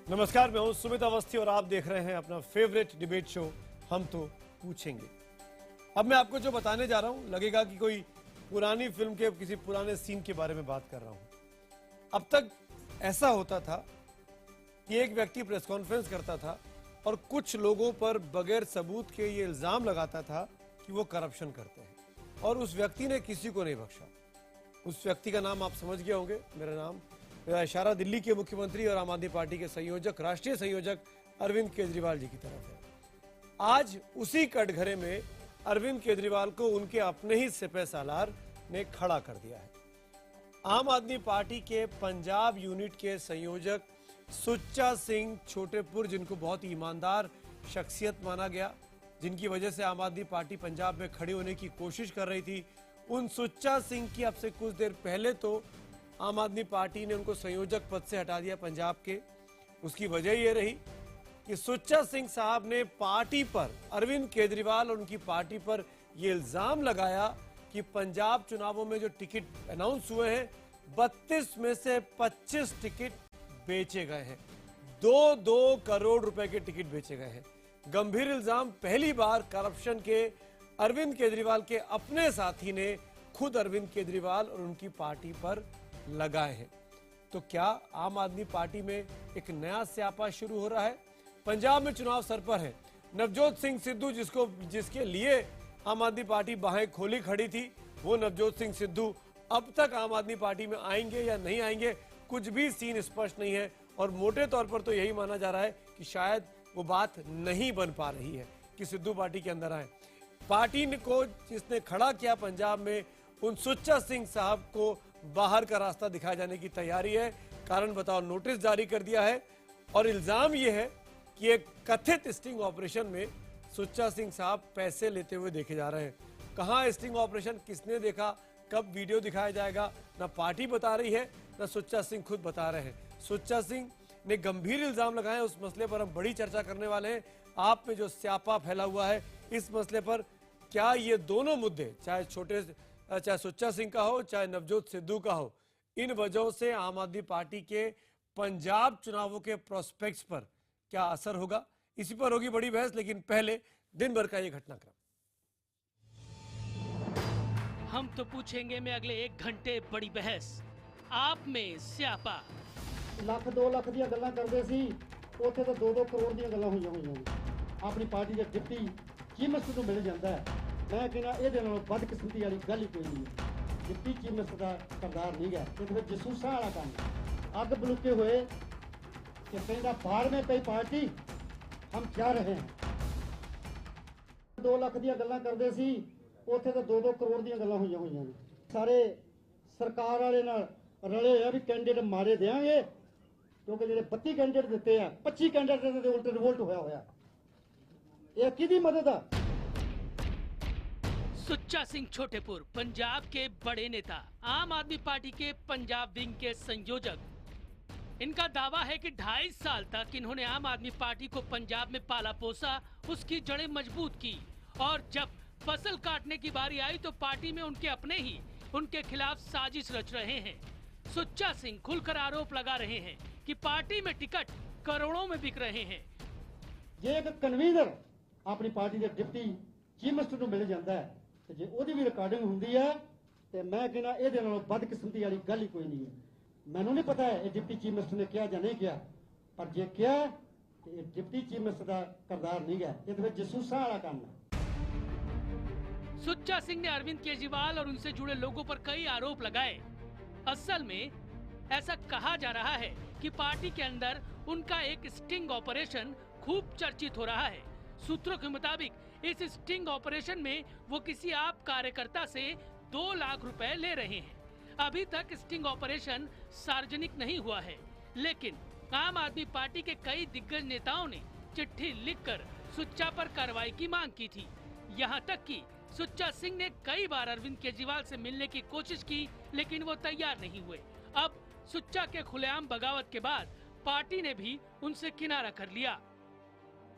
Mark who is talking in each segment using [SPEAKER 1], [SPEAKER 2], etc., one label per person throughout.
[SPEAKER 1] नमस्कार, मैं हूं सुमित अवस्थी और आप देख रहे हैं अपना फेवरेट डिबेट शो हम तो पूछेंगे। अब मैं आपको जो बताने जा रहा हूं लगेगा कि कोई पुरानी फिल्म के किसी पुराने सीन के बारे में बात कर रहा हूं। अब तक ऐसा होता था कि एक व्यक्ति प्रेस कॉन्फ्रेंस करता था और कुछ लोगों पर बगैर सबूत के ये इल्जाम लगाता था कि वो करप्शन करते हैं, और उस व्यक्ति ने किसी को नहीं बख्शा। उस व्यक्ति का नाम आप समझ गए होंगे। मेरा इशारा दिल्ली के मुख्यमंत्री और आम आदमी पार्टी के संयोजक, राष्ट्रीय संयोजक अरविंद केजरीवाल जी की तरफ है। आज उसी कटघरे में अरविंद केजरीवाल को उनके अपने ही सिपह सालार ने खड़ा कर दिया है। आम आदमी पार्टी के पंजाब यूनिट के संयोजक सुच्चा सिंह छोटेपुर, जिनको बहुत ही ईमानदार शख्सियत माना गया, जिनकी वजह से आम आदमी पार्टी पंजाब में खड़े होने की कोशिश कर रही थी, उन सुच्चा सिंह की अब से कुछ देर पहले तो आम आदमी पार्टी ने उनको संयोजक पद से हटा दिया पंजाब के। उसकी वजह यह रही कि सुच्चा सिंह साहब ने पार्टी पर, अरविंद केजरीवाल और उनकी पार्टी पर यह इल्जाम लगाया कि पंजाब चुनावों में जो टिकट अनाउंस हुए हैं 32 में से 25 टिकट बेचे गए हैं। 2-2 करोड़ रुपए के टिकट बेचे गए हैं। गंभीर इल्जाम पहली बार करप्शन के अरविंद केजरीवाल के अपने साथी ने खुद अरविंद केजरीवाल और उनकी पार्टी पर लगाए हैं। तो क्या आम आदमी पार्टी में एक नया स्यापा शुरू हो रहा है? पंजाब में चुनाव सर पर है। नवजोत सिंह सिद्धू, जिसके लिए आम आदमी पार्टी बाहें खोली खड़ी थी, वो नवजोत सिंह सिद्धू अब तक आम आदमी पार्टी में आएंगे या नहीं आएंगे, कुछ भी सीन स्पष्ट नहीं है। और मोटे तौर पर तो यही माना जा रहा है कि शायद वो बात नहीं बन पा रही है कि सिद्धू पार्टी के अंदर आए। पार्टी को जिसने खड़ा किया पंजाब में, उन सुच्चा सिंह साहब को बाहर का रास्ता दिखाए जाने की तैयारी है। कारण बताओ नोटिस जारी कर दिया है और इल्जाम यह है कि एक कथित स्टिंग ऑपरेशन में सुच्चा सिंह साहब पैसे लेते हुए देखे जा रहे हैं। कहां स्टिंग ऑपरेशन, किसने देखा, कब वीडियो दिखाया जाएगा, ना पार्टी बता रही है ना सुच्चा सिंह खुद बता रहे हैं। सुच्चा सिंह ने गंभीर इल्जाम लगाए। उस मसले पर हम बड़ी चर्चा करने वाले हैं। आप में जो स्यापा फैला हुआ है इस मसले पर, क्या ये दोनों मुद्दे, चाहे सुच्चा सिंह का हो चाहे नवजोत सिद्धू का हो, इन वजहों से आम आदमी पार्टी के पंजाब चुनावों के प्रोस्पेक्ट्स पर क्या असर होगा, इसी पर होगी बड़ी बहस। लेकिन पहले दिन भर का ये घटनाक्रम।
[SPEAKER 2] हम तो पूछेंगे में अगले 1 घंटे बड़ी बहस। आप में स्यापा
[SPEAKER 3] ਲੱਖ 2 ਲੱਖ ਦੀਆਂ ਗੱਲਾਂ ਕਰਦੇ ਸੀ, ਉੱਥੇ ਤਾਂ 2-2 ਕਰੋੜ ਦੀਆਂ ਗੱਲਾਂ ਹੋਈਆਂ ਨੇ। ਆਪਣੀ ਪਾਰਟੀ ਦੇ ਡਿਪਟੀ ਚੀਫ ਮਿਨਿਸਟਰ ਨੂੰ ਮਿਲ ਜਾਂਦਾ ਹੈ। ਮੈਂ ਕਹਿੰਦਾ ਇਹਦੇ ਨਾਲੋਂ ਵੱਧ ਕਿਸਮਤੀ ਵਾਲੀ ਗੱਲ ਹੀ ਕੋਈ ਨਹੀਂ ਹੈ। ਡਿਪਟੀ ਚੀਫ ਮਿਨਿਸਟਰ ਦਾ ਕਰਦਾਰ ਨਹੀਂ ਗਾ, ਇਹ ਫਿਰ ਜਸੂਸਾਂ ਵਾਲਾ ਕੰਮ। ਅੱਗ ਬਲੁਕੇ ਹੋਏ ਕਿ ਕਹਿੰਦਾ ਬਾਹਰ में ਪਈ ਪਾਰਟੀ हम क्या रहे हैं। 2 ਲੱਖ ਦੀਆਂ ਗੱਲਾਂ ਕਰਦੇ ਸੀ, ਉੱਥੇ ਤਾਂ 2-2 ਕਰੋੜ ਦੀਆਂ ਗੱਲਾਂ ਹੋਈਆਂ ਨੇ। ਸਾਰੇ ਸਰਕਾਰ ਵਾਲੇ ਨਾਲ ਰਲੇ ਆ ਵੀ ਕੈਂਡੀਡੇਟ ਮਾਰੇ ਦੇਾਂਗੇ, क्योंकि ਜਿਹੜੇ 32 कैंडिडेट ਦਿੱਤੇ ਆ 25 कैंडिडेट ਦੇ ਉਲਟ ਰਿਵੋਲਟ ਹੋਇਆ। ਇਹ ਕਿਹਦੀ ਮਦਦ ਆ?
[SPEAKER 2] सुच्चा सिंह छोटेपुर पंजाब के बड़े नेता, आम आदमी पार्टी के पंजाब विंग के संयोजक। इनका दावा है कि 2.5 साल तक इन्होंने आम आदमी पार्टी को पंजाब में पाला पोसा, उसकी जड़ें मजबूत की, और जब फसल काटने की बारी आई तो पार्टी में उनके अपने ही उनके खिलाफ साजिश रच रहे हैं। सुच्चा सिंह खुलकर आरोप लगा रहे हैं कि पार्टी में टिकट करोड़ों में बिक रहे हैं।
[SPEAKER 3] ਜੇ ਇੱਕ ਕਨਵੀਨਰ ਆਪਣੀ ਪਾਰਟੀ ਦੇ ਡਿਪਟੀ ਚੀਫ ਮਿਨਿਸਟਰ ਨੂੰ ਮਿਲ ਜਾਂਦਾ ਹੈ ਤੇ ਜੇ ਉਹਦੀ ਵੀ ਰਿਕਾਰਡਿੰਗ ਹੁੰਦੀ ਹੈ ਤੇ ਮੈਂ ਕਹਿੰਦਾ ਇਹਦੇ ਨਾਲੋਂ ਵੱਧ ਕਿਸਮਤੀ ਵਾਲੀ ਗੱਲ ਹੀ ਕੋਈ ਨਹੀਂ ਹੈ। ਮੈਨੂੰ ਨਹੀਂ ਪਤਾ ਇਹ ਡਿਪਟੀ ਚੀਫ ਮਿਨਿਸਟਰ ਨੇ ਕਿਹਾ ਜਾਂ ਨਹੀਂ ਕਿਹਾ, ਪਰ ਜੇ ਕਿਹਾ ਤੇ ਇਹ ਡਿਪਟੀ ਚੀਫ ਮਿਨਿਸਟਰ ਦਾ ਕਰਦਾਰ ਨਹੀਂ ਹੈ, ਇਹ ਤਾਂ ਫਿਰ ਜਸੂਸਾਂ ਵਾਲਾ ਕੰਮ ਹੈ।
[SPEAKER 2] सुच्चा सिंह ने अरविंद केजरीवाल और उनसे जुड़े लोगों पर कई आरोप लगाए। असल में ऐसा कहा जा रहा है कि पार्टी के अंदर उनका एक स्टिंग ऑपरेशन खूब चर्चित हो रहा है। सूत्रों के मुताबिक इस स्टिंग ऑपरेशन में वो किसी आप कार्यकर्ता से 2 लाख रुपए ले रहे हैं। अभी तक स्टिंग ऑपरेशन सार्वजनिक नहीं हुआ है, लेकिन आम आदमी पार्टी के कई दिग्गज नेताओं ने चिट्ठी लिखकर सुच्चा पर कार्रवाई की मांग की थी। यहाँ तक कि सुच्चा सिंह ने कई बार अरविंद केजरीवाल से मिलने की कोशिश की, लेकिन वो तैयार नहीं हुए। अब सुच्चा के खुलेआम बगावत के बाद पार्टी ने भी उनसे किनारा कर लिया।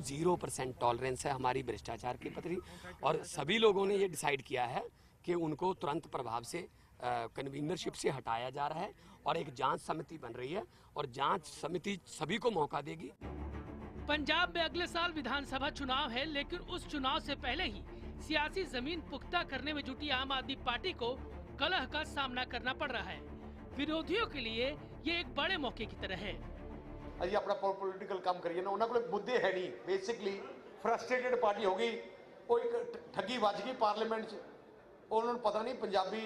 [SPEAKER 4] 0% टॉलरेंस है हमारी भ्रष्टाचार के प्रति, और सभी लोगों ने ये डिसाइड किया है कि उनको तुरंत प्रभाव से कन्वीनरशिप से हटाया जा रहा है और एक जांच समिति बन रही है और जांच समिति सभी को मौका देगी।
[SPEAKER 2] पंजाब में अगले साल विधानसभा चुनाव है, लेकिन उस चुनाव से पहले ही सियासी जमीन पुख्ता करने में जुटी आम आदमी पार्टी को कलह का सामना करना पड़ रहा है। विरोधियों के लिए ये एक बड़े मौके की तरह है।
[SPEAKER 5] ਅਸੀਂ ਆਪਣਾ ਪੋਲੀਟੀਕਲ ਕੰਮ ਕਰੀਏ ਨਾ, ਉਹਨਾਂ ਕੋਲ ਮੁੱਦੇ ਹੈ ਨਹੀਂ। ਬੇਸਿਕਲੀ ਫਰਸਟ੍ਰੇਟਡ ਪਾਰਟੀ ਹੋ ਗਈ, ਉਹ ਇੱਕ ਠੱਗੀ ਵੱਜ ਗਈ ਪਾਰਲੀਮੈਂਟ 'ਚ, ਉਹਨਾਂ ਨੂੰ ਪਤਾ ਨਹੀਂ ਪੰਜਾਬੀ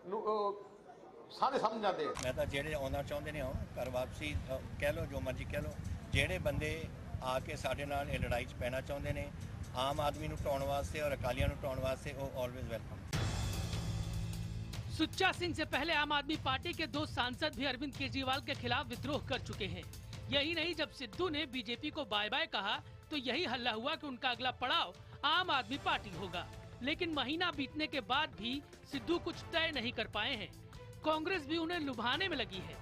[SPEAKER 5] ਨੂੰ ਸਾਰੇ ਸਮਝ ਜਾਂਦੇ ਆ।
[SPEAKER 6] ਮੈਂ ਤਾਂ ਜਿਹੜੇ ਆਉਣਾ ਚਾਹੁੰਦੇ ਨੇ ਆਉਣ, ਘਰ ਵਾਪਸੀ ਕਹਿ ਲਓ, ਜੋ ਮਰਜ਼ੀ ਕਹਿ ਲਓ। ਜਿਹੜੇ ਬੰਦੇ ਆ ਕੇ ਸਾਡੇ ਨਾਲ ਇਹ ਲੜਾਈ 'ਚ ਪੈਣਾ ਚਾਹੁੰਦੇ ਨੇ ਆਮ ਆਦਮੀ ਨੂੰ ਢਾਉਣ ਵਾਸਤੇ ਔਰ ਅਕਾਲੀਆਂ ਨੂੰ ਢਾਉਣ ਵਾਸਤੇ, ਉਹ ਆਲਵੇਜ਼ ਵੈਲਕਮ।
[SPEAKER 2] सुच्चा सिंह से पहले आम आदमी पार्टी के 2 सांसद भी अरविंद केजरीवाल के खिलाफ विद्रोह कर चुके हैं। यही नहीं, जब सिद्धू ने बीजेपी को बाय बाय कहा तो यही हल्ला हुआ कि उनका अगला पड़ाव आम आदमी पार्टी होगा। लेकिन महीना बीतने के बाद भी सिद्धू कुछ तय नहीं कर पाए हैं। कांग्रेस भी उन्हें लुभाने में लगी है।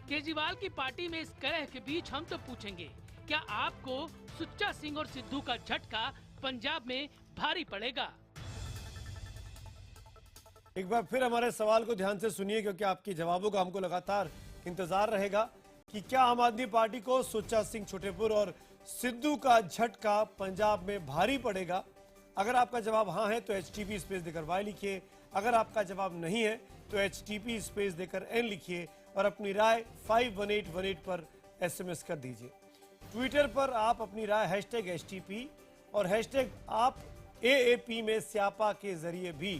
[SPEAKER 2] केजरीवाल की पार्टी में इस कलह के बीच हम तो पूछेंगे, क्या आपको सुच्चा सिंह और सिद्धू का झटका पंजाब में भारी पड़ेगा?
[SPEAKER 1] एक बार फिर हमारे सवाल को ध्यान से सुनिए, क्योंकि आपके जवाबों का हमको लगातार इंतजार रहेगा कि क्या आम आदमी पार्टी को सुच्चा सिंह छोटेपुर और सिद्धू का झटका पंजाब में भारी पड़ेगा। अगर आपका जवाब हाँ है तो HTP स्पेस देकर Y लिखिए, अगर आपका जवाब नहीं है तो HTP स्पेस देकर N लिखिए और अपनी राय 51818 पर SMS कर दीजिए। ट्विटर पर आप अपनी राय #HTP और #आप AAP में स्यापा के जरिए भी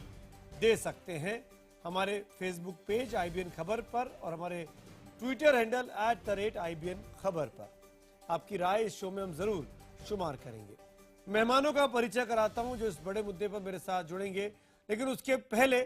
[SPEAKER 1] दे सकते हैं। हमारे फेसबुक पेज IBN खबर पर और हमारे ट्विटर हैंडल @IBN खबर पर आपकी राय इस शो में हम जरूर शुमार करेंगे। मेहमानों का परिचय कराता हूं जो इस बड़े मुद्दे पर मेरे साथ जुड़ेंगे, लेकिन उसके पहले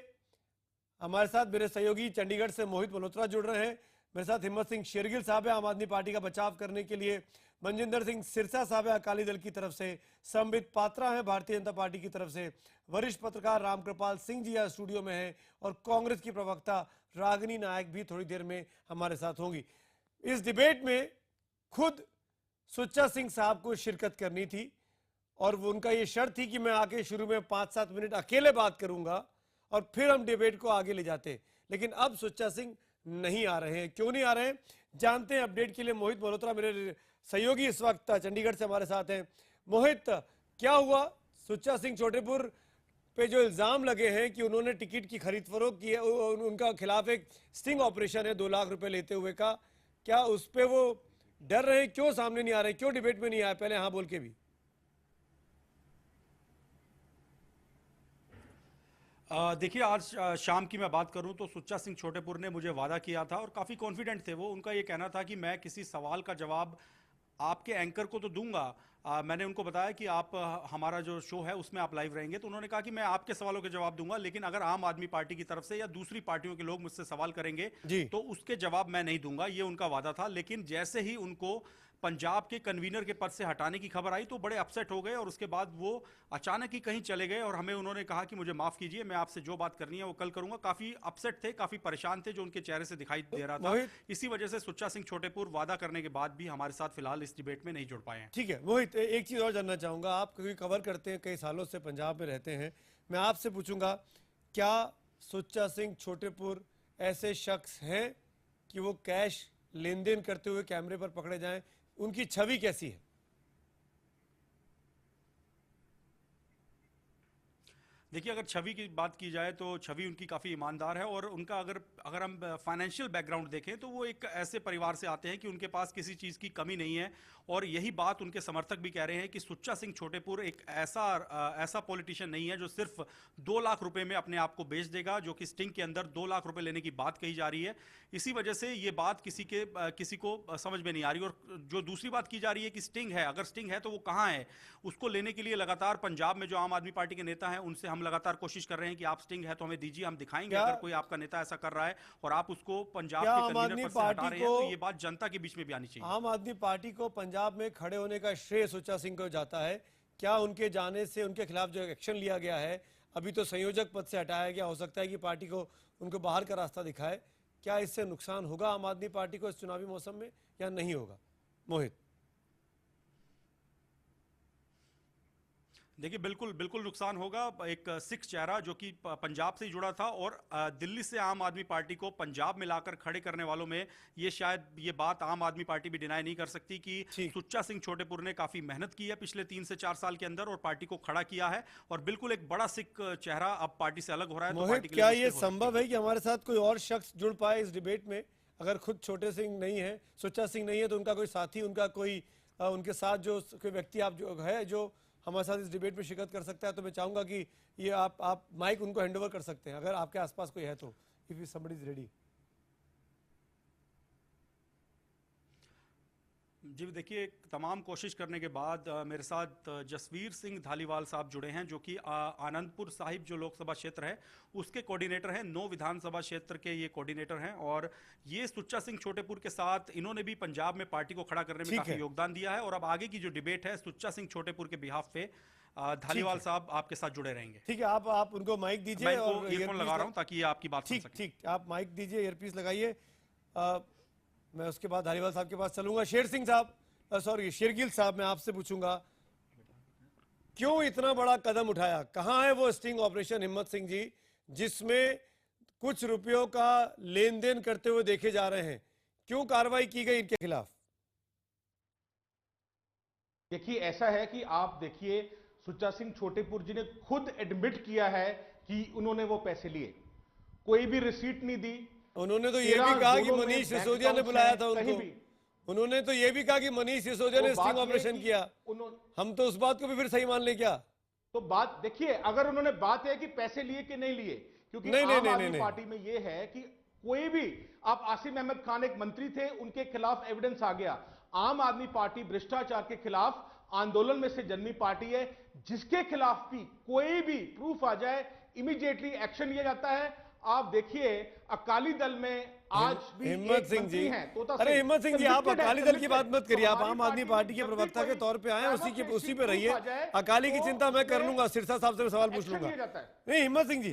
[SPEAKER 1] हमारे साथ मेरे सहयोगी चंडीगढ़ से मोहित मल्होत्रा जुड़ रहे हैं। मेरे साथ हिम्मत सिंह शेरगिल साहब है आम आदमी पार्टी का बचाव करने के लिए, मनजिंदर सिंह सिरसा साहब है अकाली दल की तरफ से, संबित पात्रा है भारतीय जनता पार्टी की तरफ से, वरिष्ठ पत्रकार रामकृपाल सिंह जी यहाँ स्टूडियो में हैं और कांग्रेस की प्रवक्ता रागिनी नायक भी थोड़ी देर में हमारे साथ होंगी। इस डिबेट में खुद सुच्चा सिंह साहब को शिरकत करनी थी और वो उनका ये शर्त थी कि मैं आके शुरू में 5-7 मिनट अकेले बात करूंगा और फिर हम डिबेट को आगे ले जाते, लेकिन अब सुच्चा सिंह नहीं आ रहे हैं। क्यों नहीं आ रहे हैं जानते हैं। अपडेट के लिए मोहित मल्होत्रा मेरे सहयोगी इस वक्त चंडीगढ़ से हमारे साथ हैं। मोहित, क्या हुआ? सुच्चा सिंह छोटेपुर पे जो इल्जाम लगे हैं कि उन्होंने टिकट की खरीद फरोख्त की है, उनका खिलाफ एक स्टिंग ऑपरेशन है 2 लाख रुपए लेते हुए का, क्या उस पे वो डर रहे हैं? क्यों सामने नहीं आ रहे? क्यों डिबेट में नहीं आए? पहले हाँ बोल के भी।
[SPEAKER 7] देखिए, आज शाम की मैं बात करूं तो सुच्चा सिंह छोटेपुर ने मुझे वादा किया था और काफ़ी कॉन्फिडेंट थे वो। उनका ये कहना था कि मैं किसी सवाल का जवाब आपके एंकर को तो दूंगा। मैंने उनको बताया कि आप हमारा जो शो है उसमें आप लाइव रहेंगे, तो उन्होंने कहा कि मैं आपके सवालों के जवाब दूंगा, लेकिन अगर आम आदमी पार्टी की तरफ से या दूसरी पार्टियों के लोग मुझसे सवाल करेंगे तो उसके जवाब मैं नहीं दूंगा। ये उनका वादा था। लेकिन जैसे ही उनको पंजाब के कन्वीनर के पद से हटाने की खबर आई तो बड़े अपसेट हो गए और उसके बाद वो अचानक ही कहीं चले गए और हमें उन्होंने कहा कि मुझे माफ कीजिए, मैं आपसे जो बात करनी है वो कल करूंगा। काफी अपसेट थे, काफी परेशान थे, जो उनके चेहरे से दिखाई दे रहा था। इसी वजह से सुच्चा सिंह छोटेपुर वादा करने के बाद भी हमारे साथ फिलहाल इस डिबेट में नहीं जुड़ पाए हैं।
[SPEAKER 1] ठीक है मोहित, एक चीज और जानना चाहूंगा। आप क्योंकि कवर करते हैं, कई सालों से पंजाब में रहते हैं, मैं आपसे पूछूंगा, क्या सुच्चा सिंह छोटेपुर ऐसे शख्स हैं कि वो कैश लेन देन करते हुए कैमरे पर पकड़े जाएं? उनकी छवि कैसी है?
[SPEAKER 7] देखिए, अगर छवि की बात की जाए तो छवि उनकी काफ़ी ईमानदार है और उनका अगर हम फाइनेंशियल बैकग्राउंड देखें तो वो एक ऐसे परिवार से आते हैं कि उनके पास किसी चीज़ की कमी नहीं है। और यही बात उनके समर्थक भी कह रहे हैं कि सुच्चा सिंह छोटेपुर एक ऐसा पॉलिटिशियन नहीं है जो सिर्फ 2 लाख रुपए में अपने आप को बेच देगा, जो कि स्टिंग के अंदर 2 लाख रुपए लेने की बात कही जा रही है। इसी वजह से ये बात किसी को समझ में नहीं आ रही। और जो दूसरी बात की जा रही है कि स्टिंग है, अगर स्टिंग है तो वो कहाँ है? उसको लेने के लिए लगातार पंजाब में जो आम आदमी पार्टी के नेता हैं उनसे हम लगातार कोशिश कर रहे हैं कि आप स्टिंग है तो हमें दीजिए, हम दिखाएंगे। अगर कोई आपका नेता ऐसा कर रहा है और आप उसको पंजाब के कन्वीनर पर से हटा रहे हैं तो ये बात जनता के बीच में भी आनी चाहिए।
[SPEAKER 1] आम आदमी पार्टी को पंजाब में खड़े होने का श्रेय सुच्चा सिंह को जाता है। क्या उनके जाने से उनके खिलाफ जो एक्शन लिया गया है, अभी तो संयोजक पद से हटाया गया, हो सकता है कि पार्टी को उनको बाहर का रास्ता दिखाए, क्या इससे नुकसान होगा आम आदमी पार्टी को इस चुनावी मौसम में या नहीं होगा? मोहित,
[SPEAKER 7] देखिए बिल्कुल बिल्कुल नुकसान होगा। एक सिख चेहरा जो कि पंजाब से ही जुड़ा था और दिल्ली से आम आदमी पार्टी को पंजाब में लाकर खड़े करने वालों में ये शायद ये बात आम आदमी पार्टी भी डिनाई नहीं कर सकती कि सुच्चा सिंह छोटेपुर ने काफी मेहनत की है पिछले 3 से 4 साल के अंदर और पार्टी को खड़ा किया है और बिल्कुल एक बड़ा सिख चेहरा अब पार्टी से अलग हो रहा है। तो
[SPEAKER 1] मोहित, क्या ये संभव है कि हमारे साथ कोई और शख्स जुड़ पाए इस डिबेट में? अगर खुद छोटे सिंह नहीं है, सुच्चा सिंह नहीं है, तो उनका कोई साथी, उनका कोई उनके साथ जो कोई व्यक्ति आप जो है जो हमारे साथ इस डिबेट में शिरकत कर सकता है, तो मैं चाहूंगा कि ये आप माइक उनको हैंडओवर कर सकते हैं अगर आपके आसपास कोई है तो, इफ समबडी इज रेडी।
[SPEAKER 7] जी देखिए, तमाम कोशिश करने के बाद मेरे साथ जसवीर सिंह धालीवाल साहब जुड़े हैं जो कि आनंदपुर साहिब जो लोकसभा क्षेत्र है उसके कोऑर्डिनेटर हैं, 9 विधानसभा क्षेत्र के ये कोऑर्डिनेटर हैं और ये सुच्चा सिंह छोटेपुर के साथ इन्होंने भी पंजाब में पार्टी को खड़ा करने में काफी योगदान दिया है। और अब आगे की जो डिबेट है सुच्चा सिंह छोटेपुर के बिहाफ पे धालीवाल साहब आपके साथ जुड़े रहेंगे।
[SPEAKER 1] ठीक है, आप उनको माइक दीजिए और
[SPEAKER 7] ईयरफोन लगा रहा हूँ ताकि ये आपकी बात सुन सकें।
[SPEAKER 1] ठीक, आप माइक दीजिए, ईयरपीस लगाइए। मैं उसके बाद धालीवाल साहब के पास चलूंगा। शेर सिंह साहब, सॉरी शेरगिल साहब, मैं आपसे पूछूंगा क्यों इतना बड़ा कदम उठाया? कहां है वो स्टिंग ऑपरेशन हिम्मत सिंह जी जिसमें कुछ रुपयों का लेन देन करते हुए देखे जा रहे हैं? क्यों कार्रवाई की गई इनके खिलाफ?
[SPEAKER 8] देखिए, ऐसा है कि आप देखिए, सुच्चा सिंह छोटेपुर जी ने खुद एडमिट किया है कि उन्होंने वो पैसे लिए, कोई भी रिसीट नहीं दी।
[SPEAKER 1] उन्होंने तो ये भी कहा कि मनीष सिसोदिया ने बुलाया था उनको। उन्होंने तो ये भी कहा कि मनीष सिसोदिया ने स्टिंग ऑपरेशन किया। हम तो उस बात को भी फिर सही मान ले क्या?
[SPEAKER 8] तो बात देखिए, अगर उन्होंने बात है कि पैसे लिए कि नहीं लिए, क्योंकि आम आदमी पार्टी में ये है कि कोई भी, आप आसिम अहमद खान एक मंत्री थे, उनके खिलाफ एविडेंस आ गया। आम आदमी पार्टी भ्रष्टाचार के खिलाफ आंदोलन में से जन्मी पार्टी है, जिसके खिलाफ भी कोई भी प्रूफ आ जाए इमीडिएटली एक्शन लिया जाता है। आप देखिए, अकाली दल में आज भी
[SPEAKER 1] हिम्मत सिंह जी, अरे हिम्मत सिंह जी, आप अकाली दल की बात मत करिए, आप आम आदमी पार्टी के प्रवक्ता के तौर पे आए, उसी पे रहिए। अकाली की चिंता मैं कर लूंगा, सिरसा साहब से सवाल पूछ लूंगा। नहीं हिम्मत सिंह जी,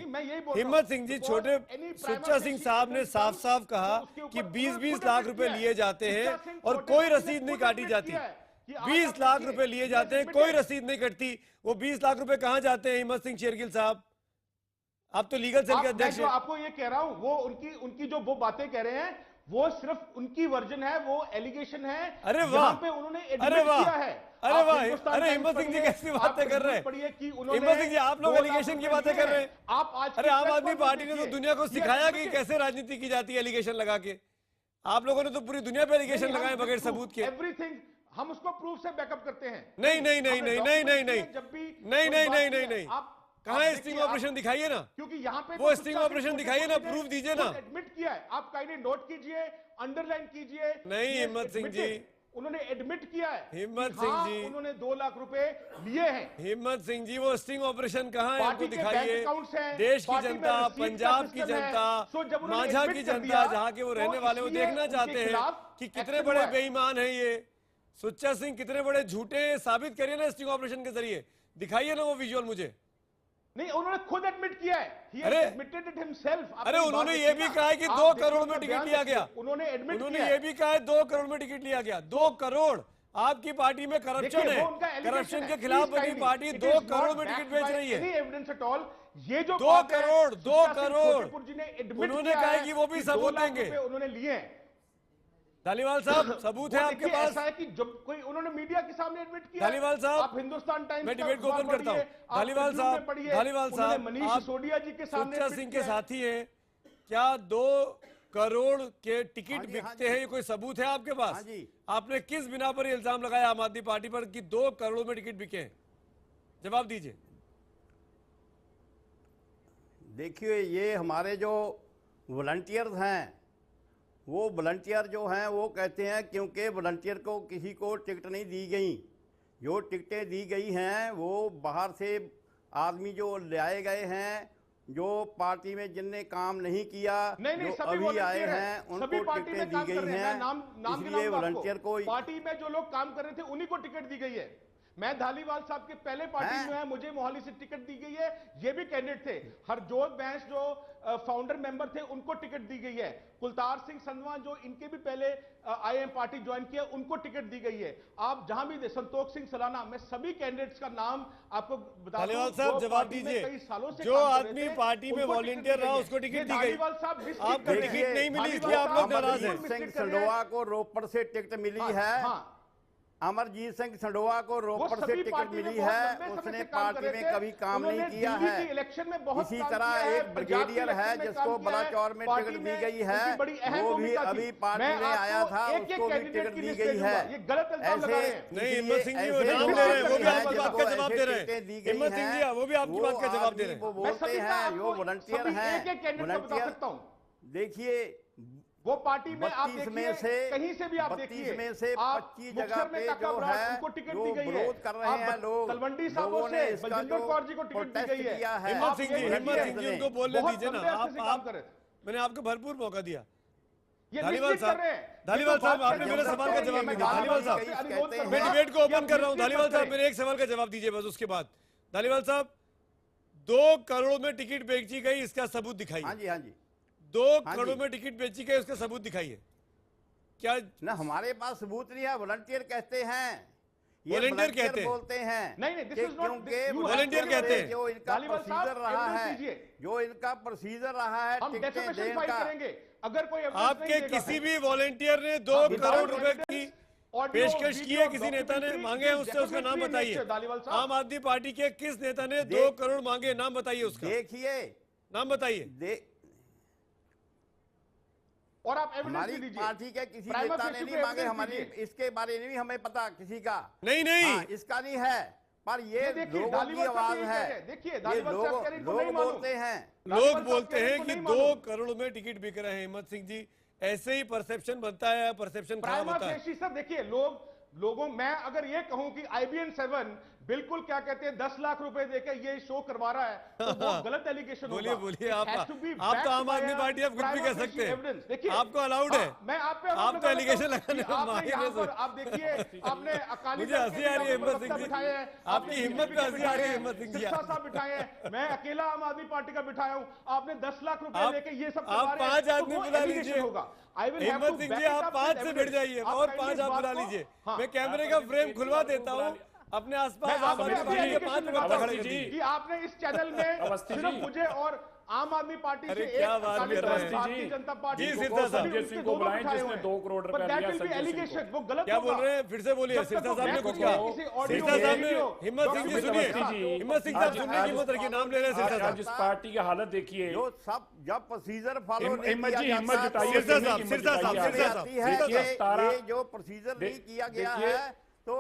[SPEAKER 1] हिम्मत सिंह जी, छोटे सुच्चा सिंह साहब ने साफ साफ कहा कि 20-20 लाख रुपए लिए जाते हैं और कोई रसीद नहीं काटी जाती। 20 लाख रुपए लिए जाते हैं, कोई रसीद नहीं कटती। वो 20 लाख रुपए कहां जाते हैं हिम्मत सिंह शेरगिल साहब? आप तो लीगल सेल के अध्यक्ष हैं।
[SPEAKER 8] आपको ये कह रहा हूं, वो उनकी जो वो बातें कह रहे हैं वो सिर्फ उनकी वर्जन है, वो एलिगेशन है।
[SPEAKER 1] अरे वाह,
[SPEAKER 8] पे उन्होंने एडमिट किया है।
[SPEAKER 1] अरे वाह, अरे हिम्मत सिंह जी कैसी बातें कर रहे हैं? हिम्मत सिंह जी, आप लोग एलिगेशन की बातें कर रहे हैं। अरे आम आदमी पार्टी ने तो दुनिया को सिखाया कि कैसे राजनीति की जाती है एलिगेशन लगा के। आप लोगों ने तो पूरी दुनिया पे एलिगेशन लगाए बगैर सबूत के।
[SPEAKER 8] एवरीथिंग हम उसको प्रूफ से बैकअप करते हैं।
[SPEAKER 1] नहीं नहीं नहीं नहीं नहीं नहीं नहीं
[SPEAKER 8] जब भी
[SPEAKER 1] नहीं नहीं नहीं नहीं नहीं, कहाँ है स्टिंग ऑपरेशन? दिखाइए ना,
[SPEAKER 8] क्योंकि यहाँ पे
[SPEAKER 1] वो स्टिंग ऑपरेशन दिखाइए ना, प्रूफ दीजिए ना।
[SPEAKER 8] एडमिट किया है, आप काइंडली नोट कीजिए, अंडरलाइन कीजिए।
[SPEAKER 1] नहीं हिम्मत सिंह जी,
[SPEAKER 8] उन्होंने एडमिट किया है।
[SPEAKER 1] हिम्मत सिंह जी,
[SPEAKER 8] उन्होंने 2 लाख रुपए लिए हैं।
[SPEAKER 1] हिम्मत सिंह जी, वो स्टिंग ऑपरेशन कहाँ है? आपको दिखाइए। देश की जनता, पंजाब की जनता, माझा की जनता, जहाँ के वो रहने वाले, वो देखना चाहते हैं कि कितने बड़े बेईमान हैं ये सुच्चा सिंह, कितने बड़े झूठे। साबित करिए ना स्टिंग ऑपरेशन के जरिए, दिखाइए ना वो विजुअल मुझे।
[SPEAKER 8] नहीं, उन्होंने खुद एडमिट किया है।
[SPEAKER 1] अरे अरे उन्होंने ये भी कहा है कि 2 करोड़ में टिकट लिया गया। उन्होंने ये भी कहा है 2 करोड़ में टिकट लिया गया। 2 करोड़। आपकी पार्टी में करप्शन है, करप्शन के खिलाफ बनी पार्टी 2 करोड़ में टिकट बेच रही है।
[SPEAKER 8] ये जो
[SPEAKER 1] 2 करोड़, 2 करोड़
[SPEAKER 8] उन्होंने
[SPEAKER 1] कहा है कि वो भी सबूत देंगे।
[SPEAKER 8] उन्होंने लिए हैं।
[SPEAKER 1] धालीवाल साहब, सबूत है आपके पास?
[SPEAKER 8] ऐसा है कि जब कोई उन्होंने मीडिया के सामने एडमिट किया।
[SPEAKER 1] धालीवाल साहब,
[SPEAKER 8] आप हिंदुस्तान टाइम्स,
[SPEAKER 1] मैं डिबेट को ओपन करता हूं। धालीवाल साहब,
[SPEAKER 8] मनीष सिसोदिया जी के सामने
[SPEAKER 1] सुच्चा सिंह के साथी हैं, क्या 2 करोड़ के टिकट बिकते हैं? ये कोई सबूत है आपके पास? आपने किस बिना पर इल्जाम लगाया आम आदमी पार्टी पर कि 2 करोड़ में टिकट बिके? जवाब दीजिए।
[SPEAKER 9] देखिए, ये हमारे जो वॉलंटियर्स हैं, वो वॉलंटियर जो हैं वो कहते हैं क्योंकि वॉलंटियर को किसी को टिकट नहीं दी गई। जो टिकटें दी गई हैं वो बाहर से आदमी जो लाए गए हैं, जो पार्टी में जिनने काम नहीं किया, जो अभी आए हैं, उनको टिकटें दी गई हैं। इसलिए वॉलंटियर को,
[SPEAKER 8] पार्टी में जो लोग काम कर रहे थे उन्हीं को टिकट दी गई है। मैं धालीवाल साहब के पहले पार्टी में है, मुझे मोहाली से टिकट दी गई है, ये भी कैंडिडेट थे। हरजोत बैंस जो फाउंडर मेंबर थे उनको टिकट दी गई है। कुलतार सिंह संधवा जो इनके भी पहले आईएम पार्टी ज्वाइन किया उनको टिकट दी गई है। आप जहां भी संतोष सिंह सलाना, मैं सभी कैंडिडेट्स का नाम आपको बता दूं।
[SPEAKER 1] धालीवाल साहब जवाब दीजिए, जो आदमी पार्टी में वॉलंटियर रहा उसको टिकट दी गई, आपको टिकट नहीं मिली इसलिए आप लोग नाराज हैं।
[SPEAKER 9] सिंह संडोआ को रोपड़ से टिकट मिली है। अमरजीत सिंह संडोआ को रोपड़ से टिकट मिली है, उसने पार्टी में कभी काम नहीं किया है। इसी तरह एक ब्रिगेडियर है जिसको बलाचौर में टिकट दी गई है, वो भी अभी पार्टी में आया था, उसको भी टिकट दी गई है। ऐसे
[SPEAKER 1] नहीं, हिम्मत सिंह जी वो नाम ले रहे हैं, वो भी आपकी बात का जवाब दे रहे हैं। हिम्मत सिंह जी वो भी आपकी बात का जवाब दे रहे हैं।
[SPEAKER 9] वो बोलते हैं जो वॉलंटियर हैं, वॉलंटियर देखिए
[SPEAKER 8] वो पार्टी में आप
[SPEAKER 9] 32 में से
[SPEAKER 8] कहीं से भी आप देखिए,
[SPEAKER 9] 32 में से 25 जगह पे जो है
[SPEAKER 8] उनको टिकट
[SPEAKER 9] जो
[SPEAKER 8] दी गई है।
[SPEAKER 9] विरोध कर रहे हैं लोग,
[SPEAKER 8] तलवंडी साहब से बलजिंदर कौर जी को टिकट दी गई है।
[SPEAKER 1] हिम्मत सिंह जी उनको बोलने दीजिए ना, आप मैंने आपको भरपूर मौका दिया। धालीवाल साहब आपने मेरे सवाल का जवाब नहीं दिया। धालीवाल साहब मैं डिबेट को ओपन कर रहा हूँ। धालीवाल साहब मेरे एक सवाल का जवाब दीजिए बस, उसके बाद धालीवाल साहब 2 करोड़ में टिकट बेची गई, इसका सबूत दिखाइए।
[SPEAKER 9] हाँ जी, हाँ जी,
[SPEAKER 1] 2 करोड़ में टिकट बेची गई, उसका सबूत दिखाइए। क्या
[SPEAKER 9] ना हमारे पास सबूत नहीं है, वॉलंटियर कहते हैं,
[SPEAKER 1] वॉलंटियर कहते हैं,
[SPEAKER 9] बोलते हैं।
[SPEAKER 8] नहीं,
[SPEAKER 9] क्योंकि
[SPEAKER 1] वॉलंटियर कहते हैं
[SPEAKER 9] जो इनका प्रोसीजर रहा है, जो इनका प्रोसीजर रहा है टिकटें देने का।
[SPEAKER 8] अगर कोई
[SPEAKER 1] आपके किसी भी वॉलंटियर ने 2 करोड़ रुपए की पेशकश की है, किसी नेता ने मांगे हैं उससे, उसका नाम बताइए। आम आदमी पार्टी के किस नेता ने 2 करोड़ मांगे, नाम बताइए उसका।
[SPEAKER 9] देखिए,
[SPEAKER 1] नाम बताइए।
[SPEAKER 8] और आप
[SPEAKER 9] हमारी पार्टी के किसी नेता ने नहीं मांगे, हमारी इसके बारे में भी हमें पता किसी का
[SPEAKER 1] नहीं
[SPEAKER 9] इसका नहीं है, पर ये लोगों की आवाज है।
[SPEAKER 8] देखिए
[SPEAKER 9] लोग बोलते हैं,
[SPEAKER 1] लोग बोलते हैं कि 2 करोड़ में टिकट बिक रहे हैं। हिम्मत सिंह जी ऐसे ही परसेप्शन बनता है, परसेप्शन खराब होता है।
[SPEAKER 8] सर देखिए लोगों मैं अगर ये कहूं कि IBN 7 बिल्कुल क्या कहते हैं 10 लाख रुपए देके ये शो करवा रहा है, तो वो गलत एलिगेशन होगा।
[SPEAKER 1] बोलिए आप तो आम आदमी पार्टी आप कुछ भी कह सकते हैं, आपको अलाउड है।
[SPEAKER 8] मैं
[SPEAKER 1] आप तो एलिगेशन लगाने
[SPEAKER 8] आप देखिए, आपने अकाली
[SPEAKER 1] मुझे हंसी आ रही है हिम्मत सिंह जी, आपकी हिम्मत पे हंसी आ रही है हिम्मत सिंह जी।
[SPEAKER 8] साहब बिठाए हैं, मैं अकेला आम आदमी पार्टी का बिठाया हूं, आपने 10 लाख रुपए लेके ये सब
[SPEAKER 1] आप 5 आदमी बुला लीजिए। हिम्मत सिंह जी आप 5 से बैठ जाइए और 5 आप बुला लीजिए। मैं कैमरे का फ्रेम खुलवा देता हूँ, अपने आसपास आप 5 खड़े कीजिए
[SPEAKER 8] कि आपने इस चैनल में सिर्फ मुझे और आम आदमी पार्टी से
[SPEAKER 1] क्या बात कर रहे हैं
[SPEAKER 8] भारतीय जनता पार्टी
[SPEAKER 10] संजय सिंह को बुलाएं जिसने 2 करोड़ रुपए लिया।
[SPEAKER 8] एलिगेशन वो गलत
[SPEAKER 1] क्या बोल रहे हैं, फिर से बोलिए। सिरसा साहब ने कुछ कहा, सिरसा साहब ने, हिम्मत सिंह जी सुनिए, हिम्मत सिंह साहब सुनने की हिम्मत रखिए, नाम ले रहे हैं सिरसा साहब।
[SPEAKER 10] जिस पार्टी की हालत देखिए,
[SPEAKER 9] जो सब जब प्रोसीजर फॉलो नहीं
[SPEAKER 10] हिम्मत
[SPEAKER 9] किया
[SPEAKER 10] हिम्मत
[SPEAKER 9] जाता,
[SPEAKER 10] जुटाइए।
[SPEAKER 1] सिरसा साहब
[SPEAKER 9] ये जो प्रोसीजर नहीं किया गया है तो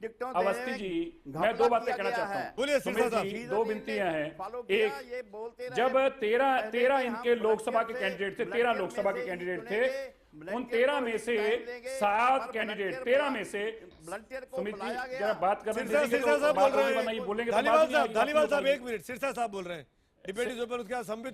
[SPEAKER 9] टिकटों
[SPEAKER 10] अवस्थी जी मैं 2 बातें कहना चाहता हूँ।
[SPEAKER 1] बोलिए सिरसा साहब।
[SPEAKER 10] 2 विनतियां हैं। एक, जब 13 इनके लोकसभा के कैंडिडेट थे, 13 लोकसभा के कैंडिडेट थे, उन 13 में से 7 कैंडिडेट, 13 में से सुमित जी जरा बात करने दीजिए।
[SPEAKER 1] सिरसा साहब बोल रहे हैं,
[SPEAKER 10] बोलेंगे
[SPEAKER 1] धालीवाल साहब 1 मिनट, सिरसा साहब बोल रहे हैं, डिबेट इस ऊपर उसका संबित।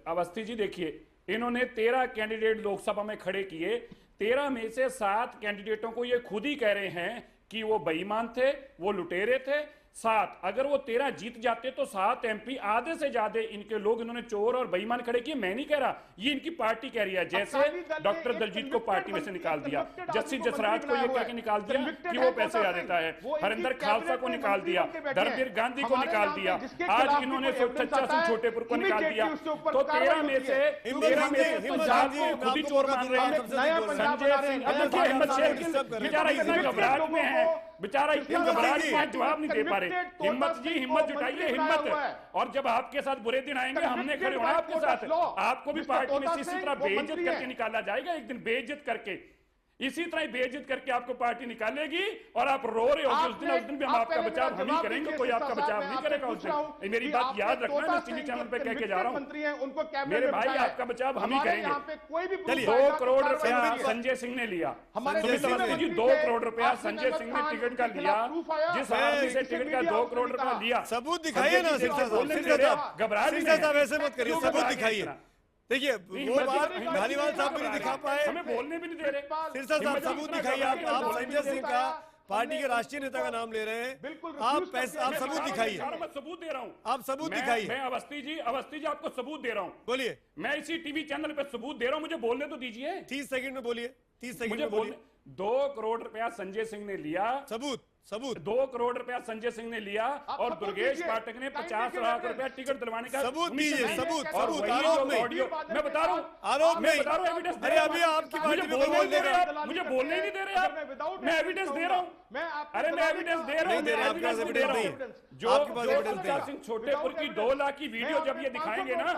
[SPEAKER 10] अवस्थी जी देखिए, इन्होंने 13 कैंडिडेट लोकसभा में खड़े किए, 13 में से 7 कैंडिडेटों को ये खुद ही कह रहे हैं कि वो बेईमान थे, वो लुटेरे थे। 7 अगर वो 13 जीत जाते तो 7 MP आधे से ज्यादा इनके लोग इन्होंने चोर और बेईमान खड़े किए। मैं नहीं कह रहा, ये इनकी पार्टी कह रही है। जैसे डॉक्टर दलजीत को पार्टी में से निकाल दिया, जस्सी जसराज को ये कह के निकाल दिया कि वो पैसे आ देता है, हरिंदर खालसा को निकाल दिया, धर्मवीर गांधी को निकाल दिया, आज इन्होंने सच्चा सिंह छोटेपुर को निकाल दिया। तो 13 में से 7 को खुद ही चोर मान रहे हैं। संजय सिंह, हिम्मत शेख बेचारा इतना घबराहट में है, बेचारा इतना घबराहट में जवाब नहीं दे पा रहे। हिम्मत जी हिम्मत जुटाइए, हिम्मत। और जब आपके साथ बुरे दिन आएंगे हमने खड़े होना आपके साथ। आपको भी पार्टी में इसी तरह बेइज्जत करके निकाला जाएगा, एक दिन बेइज्जत करके, इसी तरह बेइज्जत करके आपको पार्टी निकालेगी और आप रो रहे हो उस दिन भी हम आपका बचाव हम ही करेंगे, कोई आपका बचाव नहीं करेगा उस दिन। मेरी बात याद रखना, मैं टीवी चैनल पे कह के जा रहा हूँ, मेरे भाई आपका बचाव हम ही करेंगे। 2 करोड़ रुपया संजय सिंह ने लिया, 2 करोड़ रुपया संजय सिंह ने टिकट का लिया, जिस आदमी से टिकट का 2 करोड़ रुपया लिया,
[SPEAKER 1] सबूत दिखाइए ना सिरसा साहब। घबराहट ऐसे मत करिए, सबूत दिखाइए। देखिए वो बात धालीवाल साहब भी नहीं दिखा पाए,
[SPEAKER 10] हमें बोलने भी नहीं दे रहे।
[SPEAKER 1] सिरसा साहब सबूत दिखाइए। आप संजय सिंह का पार्टी के राष्ट्रीय नेता का नाम ले रहे हैं, आप सबूत दिखाइए।
[SPEAKER 10] मैं सबूत दे रहा हूँ,
[SPEAKER 1] आप सबूत दिखाइए।
[SPEAKER 10] मैं अवस्थी जी आपको सबूत दे रहा हूँ।
[SPEAKER 1] बोलिए।
[SPEAKER 10] मैं इसी टीवी चैनल पे सबूत दे रहा हूँ, मुझे बोलने तो दीजिए।
[SPEAKER 1] 30 सेकंड में बोलिए, 30 सेकंड
[SPEAKER 10] मुझे
[SPEAKER 1] में बोलिए।
[SPEAKER 10] 2 करोड़ रुपया संजय सिंह ने लिया,
[SPEAKER 1] सबूत
[SPEAKER 10] 2 करोड़ रुपया संजय सिंह ने लिया और दुर्गेश पाठक ने 50 लाख रुपया टिकट दिलवाने का
[SPEAKER 1] सबूत दीजिए। सबूत
[SPEAKER 10] आरोप मैं बता रहा हूँ,
[SPEAKER 1] आरोप
[SPEAKER 10] मैं बता रहा हूँ एविडेंस।
[SPEAKER 1] अरे अभी आपकी पार्टी में
[SPEAKER 10] मुझे बोलने ही नहीं दे रहे आप। मैं एविडेंस दे रहा हूँ, अरे मैं एविडेंस दे रहा हूँ। जो सुच्चा सिंह छोटेपुर की 2 लाख की वीडियो जब ये दिखाएंगे ना,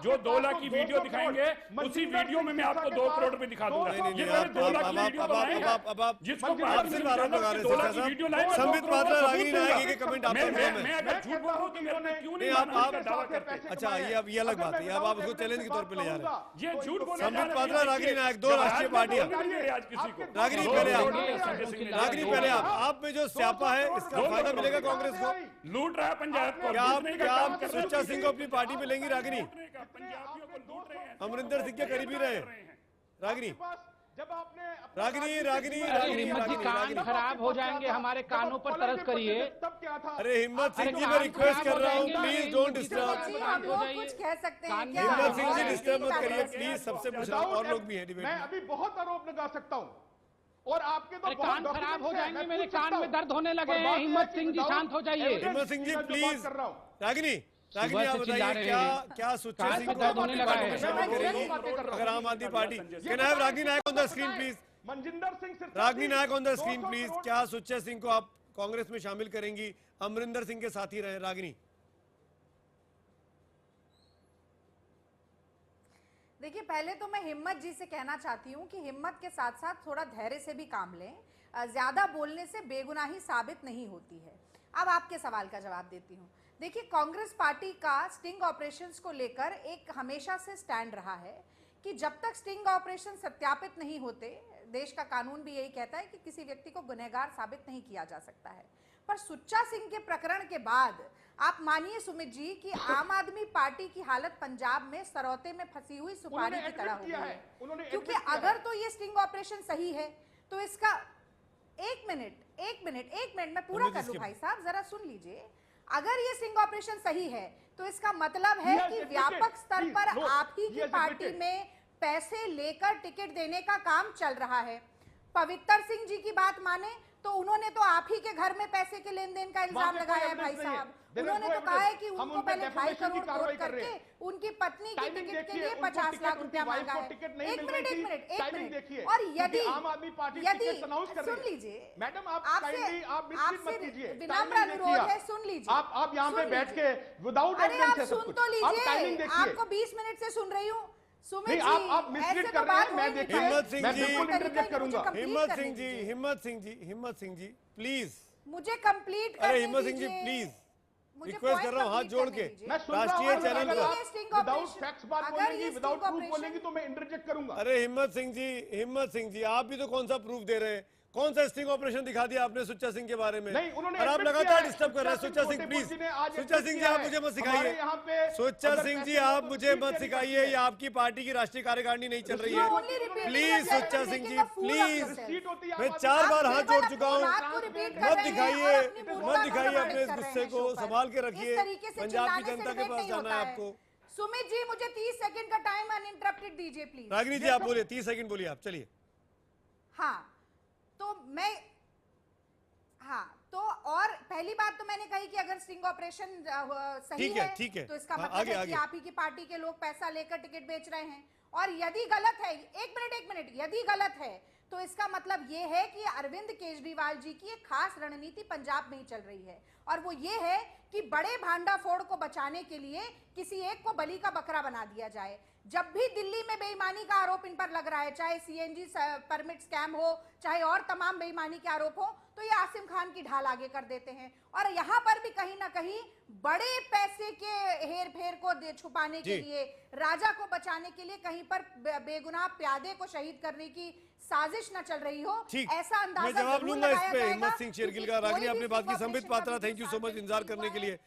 [SPEAKER 10] जो 2 लाख की वीडियो दिखाएंगे, उसी वीडियो में मैं आपको 2 करोड़ रुपए दिखा दूंगा। ये 2 लाख की वीडियो जिसको
[SPEAKER 1] संबित पात्रा रागिनी नायक के कमेंट आप
[SPEAKER 10] मैं अगर झूठ बोल रहा हूँ तो मेरे पे क्यों नहीं दावा करते?
[SPEAKER 1] अच्छा ये अलग बात है, अब आप उसको चैलेंज के तौर पे ले जा रहे हैं।
[SPEAKER 10] ये झूठ बोल
[SPEAKER 1] संबित पात्रा रागिनी नायक 2 राष्ट्रीय पार्टियां। रागिनी पहले आप में जो स्यापा है इसका फायदा मिलेगा कांग्रेस को।
[SPEAKER 10] लूट रहा है पंजाब को।
[SPEAKER 1] क्या आप सुच्चा सिंह को अपनी पार्टी में लेंगी? रागिनी
[SPEAKER 10] पंजाबियों को लूट रहे हैं,
[SPEAKER 1] अमरिंदर सिंह के करीबी रहे रागिनी। रागिनी
[SPEAKER 11] हिम्मत जी कान खराब हो जाएंगे, हमारे कानों पर तरस करिए।
[SPEAKER 1] अरे हिम्मत सिंह जी मैं रिक्वेस्ट कर रहा हूँ, प्लीज डोंट डिस्टर्ब।
[SPEAKER 12] कुछ कह सकते हैं क्या?
[SPEAKER 1] हिम्मत सिंह जी डिस्टर्ब मत करिए प्लीज, सबसे पूछ रहा हूँ, और लोग भी हैं डिबेट में।
[SPEAKER 8] मैं अभी बहुत आरोप लगा सकता हूँ और आपके तो
[SPEAKER 11] कान खराब हो जाएंगे, मेरे कान में दर्द होने लगे हैं। हिम्मत सिंह जी शांत हो जाइए।
[SPEAKER 1] हिम्मत सिंह जी प्लीज। रागिनी आप बताइए क्या सुच्चा सिंह को अपनी पार्टी में शामिल करेगी अगर Aam Aadmi Party? Can I have Ragini Nayak on the screen please?
[SPEAKER 8] Manjinder Singh
[SPEAKER 1] Ragini Nayak on the screen please. क्या सुच्चा सिंह को आप कांग्रेस में शामिल करेंगी? अमरिंदर सिंह के साथी रहे रागिनी।
[SPEAKER 12] देखिए पहले तो मैं हिम्मत जी से कहना चाहती हूँ कि हिम्मत के साथ साथ थोड़ा धैर्य से भी काम लें। ज्यादा बोलने से बेगुनाही साबित नहीं होती है। अब आपके सवाल का जवाब देती हूँ। देखिए कांग्रेस पार्टी का स्टिंग ऑपरेशंस को लेकर एक हमेशा से स्टैंड रहा है कि जब तक स्टिंग ऑपरेशन सत्यापित नहीं होते, देश का कानून भी यही कहता है कि किसी व्यक्ति को गुनहगार साबित नहीं किया जा सकता है। पर सुच्चा सिंह के प्रकरण के बाद आप मानिए सुमित जी कि आम आदमी पार्टी की हालत पंजाब में सरौते में फंसी हुई सुपारी की तरह हो गई है। क्योंकि अगर तो ये स्टिंग ऑपरेशन सही है तो इसका एक मिनट मैं पूरा कर लूं भाई साहब, जरा सुन लीजिए। अगर ये स्टिंग ऑपरेशन सही है तो इसका मतलब है कि व्यापक स्तर पर आप ही की पार्टी में पैसे लेकर टिकट देने का काम चल रहा है। पवित्र सिंह जी की बात माने तो उन्होंने तो आप ही के घर में पैसे के लेन देन का इल्जाम लगाया है भाई साहब। उन्होंने तो कहा है कि उनको पहले 2.5 करोड़ वोट करके उनकी पत्नी की टिकट के लिए 50 लाख रुपया मांगा है। एक मिनट और यदि सुन लीजिए मैडम, आपसे विनम्र अनुरोध है, सुन लीजिए।
[SPEAKER 8] आप यहाँ पे बैठ के विदाउट
[SPEAKER 12] एविडेंस है सुन तो लीजिए। आपको 20 मिनट से सुन रही हूँ सुमित जी,
[SPEAKER 8] आप मिसलीड कर रहे हैं। मैं
[SPEAKER 1] हिम्मत सिंह जी
[SPEAKER 8] इंटरजेक्ट करूंगा।
[SPEAKER 1] हिम्मत सिंह जी प्लीज
[SPEAKER 12] मुझे कंप्लीट
[SPEAKER 1] अरे हिम्मत सिंह जी प्लीज रिक्वेस्ट कर रहा हूँ हाथ जोड़ के। राष्ट्रीय चैनल पर
[SPEAKER 8] विदाउट फैक्ट्स बात बोलेंगी, विदाउट प्रूफ बोलेंगी तो मैं इंटरजेक्ट करूंगा।
[SPEAKER 1] अरे हिम्मत सिंह जी आप भी तो कौन सा प्रूफ दे रहे हैं? कौन सा स्टिंग ऑपरेशन दिखा दिया आपने सुच्चा सिंह के बारे में?
[SPEAKER 8] नहीं, उन्होंने
[SPEAKER 1] और आप लगातार डिस्टर्ब कर रहे हैं। सुच्चा सिंह प्लीज, सुच्चा सिंह जी आप मुझे मत सिखाइए। सुच्चा सिंह जी आप मुझे मत सिखाइए, ये आपकी पार्टी की राष्ट्रीय कार्यकारिणी नहीं चल रही है। प्लीज सुच्चा सिंह जी प्लीज, मैं 4 बार हाथ जोड़ चुका हूँ। मत दिखाइए अपने इस गुस्से को, संभाल के रखिए। पंजाब की जनता के पास जाना है आपको।
[SPEAKER 12] सुमित जी मुझे 30 सेकंड का टाइम अनइंटरप्टेड दीजिए प्लीज।
[SPEAKER 1] रागिनी जी आप बोलिए, 30 सेकंड बोलिए आप, चलिए।
[SPEAKER 12] हाँ तो और पहली बात तो मैंने कही कि अगर स्टिंग ऑपरेशन सही है तो इसका मतलब है कि आप ही की पार्टी के लोग पैसा लेकर टिकट बेच रहे हैं। और यदि गलत है, एक मिनट, यदि गलत है तो इसका मतलब ये है कि अरविंद केजरीवाल जी की एक खास रणनीति पंजाब में ही चल रही है और वो ये है कि बड़े भांडाफोड़ को बचाने के लिए किसी एक को बलि का बकरा बना दिया जाए। जब भी दिल्ली में बेईमानी का आरोप इन पर लग रहा है, चाहे सीएनजी परमिट स्कैम हो, चाहे और तमाम बेईमानी के आरोप हो, तो ये आसिम खान की ढाल आगे कर देते हैं। और यहाँ पर भी कहीं ना कहीं बड़े पैसे के हेर फेर को छुपाने के लिए, राजा को बचाने के लिए कहीं पर बेगुनाह प्यादे को शहीद करने की साजिश न चल रही हो, ऐसा अंदाजा
[SPEAKER 1] मैं जवाब लूंगा इस पे। हिम्मत सिंह शेरगिल का रागिनी आपने बात की। Sambit Patra thank you so much इंतजार करने के लिए।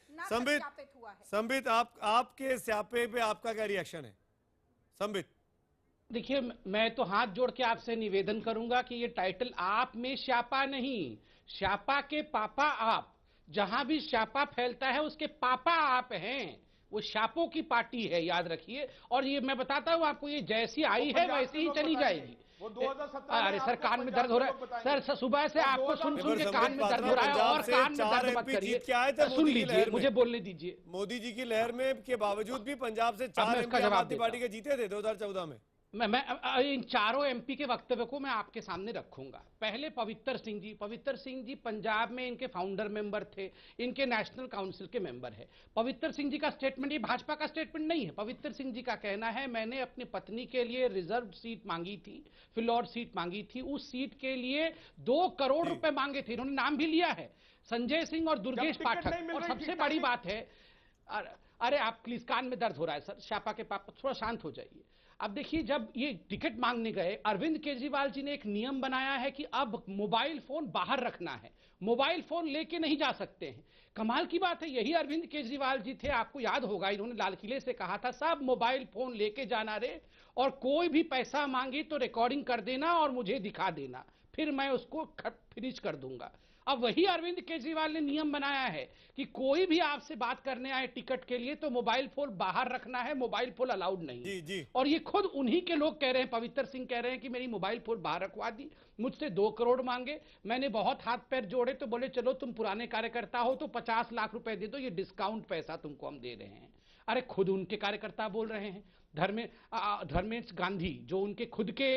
[SPEAKER 1] संबित आपके स्यापे पे आपका क्या रिएक्शन है? संबित।
[SPEAKER 11] देखिए, मैं तो हाथ जोड़ के आपसे निवेदन करूंगा कि ये टाइटल आप में श्यापा नहीं, श्यापा के पापा आप। जहां भी श्यापा फैलता है उसके पापा आप हैं। वो श्यापों की पार्टी है, याद रखिए। और ये मैं बताता हूं आपको, ये जैसी आई है वैसे ही चली जाएगी।
[SPEAKER 8] वो 2017
[SPEAKER 11] अरे सर, कान में दर्द हो रहा है सर, सुबह से आपको सुन सुन के कान में दर्द हो रहा है, और कान में दर्द मत करिए। सुन लीजिए, मुझे बोलने दीजिए।
[SPEAKER 1] मोदी जी की लहर में के बावजूद भी पंजाब से 4 एमपी आम आदमी पार्टी के जीते थे 2014 में।
[SPEAKER 11] मैं इन चारों एमपी के वक्तव्य को मैं आपके सामने रखूंगा। पहले पवित्र सिंह जी पंजाब में इनके फाउंडर मेंबर थे, इनके नेशनल काउंसिल के मेंबर है। पवित्र सिंह जी का स्टेटमेंट ये भाजपा का स्टेटमेंट नहीं है। पवित्र सिंह जी का कहना है, मैंने अपनी पत्नी के लिए रिजर्व सीट मांगी थी, फिलौर सीट मांगी थी। उस सीट के लिए 2 करोड़ रुपए मांगे थे। इन्होंने नाम भी लिया है, संजय सिंह और दुर्गेश पाठक। और सबसे बड़ी बात है, अरे आप प्लीज, कान में दर्द हो रहा है सर, श्यापा के पापा थोड़ा शांत हो जाइए। अब देखिए, जब ये टिकट मांगने गए, अरविंद केजरीवाल जी ने एक नियम बनाया है कि अब मोबाइल फोन बाहर रखना है, मोबाइल फोन लेके नहीं जा सकते हैं। कमाल की बात है, यही अरविंद केजरीवाल जी थे, आपको याद होगा, इन्होंने लाल किले से कहा था सब मोबाइल फोन लेके जाना रे, और कोई भी पैसा मांगे तो रिकॉर्डिंग कर देना और मुझे दिखा देना, फिर मैं उसको फिनिश कर दूंगा। अब वही अरविंद केजरीवाल ने नियम बनाया है कि कोई भी आपसे बात करने आए टिकट के लिए तो मोबाइल फोन बाहर रखना है, मोबाइल फोन अलाउड नहीं है।
[SPEAKER 1] जी।
[SPEAKER 11] और ये खुद उन्हीं के लोग कह रहे हैं, पवित्र सिंह कह रहे हैं कि मेरी मोबाइल फोन बाहर रखवा दी, मुझसे 2 करोड़ मांगे। मैंने बहुत हाथ पैर जोड़े तो बोले चलो तुम पुराने कार्यकर्ता हो तो 50 लाख रुपए दे दो, ये डिस्काउंट पैसा तुमको हम दे रहे हैं। अरे खुद उनके कार्यकर्ता बोल रहे हैं। धर्मेंद्र गांधी जो उनके खुद के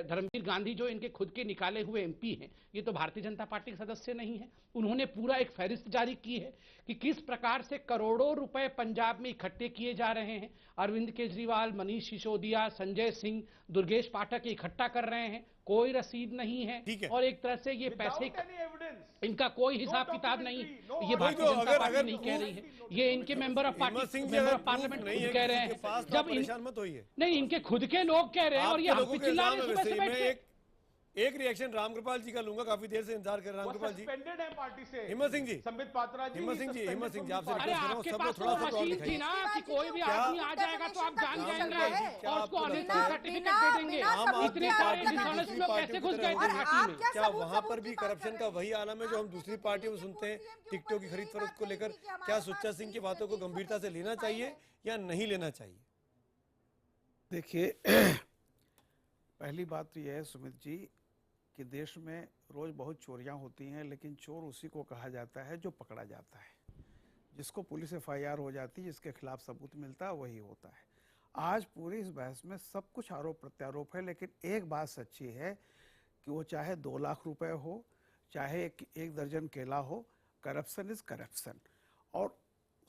[SPEAKER 11] धर्मवीर गांधी जो इनके खुद के निकाले हुए एमपी हैं, ये तो भारतीय जनता पार्टी के सदस्य नहीं है। उन्होंने पूरा एक फहरिस्त जारी की है कि किस प्रकार से करोड़ों रुपए पंजाब में इकट्ठे किए जा रहे हैं। अरविंद केजरीवाल, मनीष सिसोदिया, संजय सिंह, दुर्गेश पाठक इकट्ठा कर रहे हैं, कोई रसीद नहीं है। और एक तरह से ये पैसे इनका कोई हिसाब किताब नहीं है। ये भारतीय जनता पार्टी नहीं कह रही है, ये इनके मेंबर ऑफ पार्लियामेंट खुद कह रहे हैं। जब नहीं, इनके खुद के लोग कह रहे हैं और ये हम पे चिल्ला रहे हैं सुबह से बैठ के।
[SPEAKER 1] एक रिएक्शन रामकृपाल जी का लूंगा, काफी देर से इंतजार कर रहे हैं रामकृपाल जी।
[SPEAKER 8] सस्पेंडेड है पार्टी से।
[SPEAKER 1] हिम्मत सिंह जी,
[SPEAKER 8] संबित पात्रा जी,
[SPEAKER 1] हिम्मत सिंह जी आपसे रिक्वेस्ट कर रहा हूं,
[SPEAKER 11] आपके
[SPEAKER 1] सब
[SPEAKER 11] पास
[SPEAKER 1] थोड़ा सा
[SPEAKER 11] मशीन थी ना कि कोई भी आदमी आ जाएगा तो आप जान जाएंगे और उसको ऑनेस्टी सर्टिफिकेट दे देंगे। इतने सारे डिसऑनेस्ट लोग कैसे घुस गए थे पार्टी में?
[SPEAKER 1] क्या वहां पर भी करप्शन का वही आलम है जो हम दूसरी पार्टियों में सुनते हैं टिकटों की खरीद फरोख्त को लेकर? क्या सुच्चा सिंह की बातों को गंभीरता से लेना चाहिए या नहीं लेना चाहिए?
[SPEAKER 13] देखिए, पहली बात तो यह है सुमित जी कि देश में रोज बहुत चोरियां होती हैं, लेकिन चोर उसी को कहा जाता है जो पकड़ा जाता है, जिसको पुलिस FIR हो जाती है, जिसके खिलाफ सबूत मिलता है, वही होता है। आज पूरी इस बहस में सब कुछ आरोप प्रत्यारोप है, लेकिन एक बात सच्ची है कि वो चाहे 2 लाख रुपए हो, चाहे एक दर्जन केला हो, करप्शन इज करप्शन। और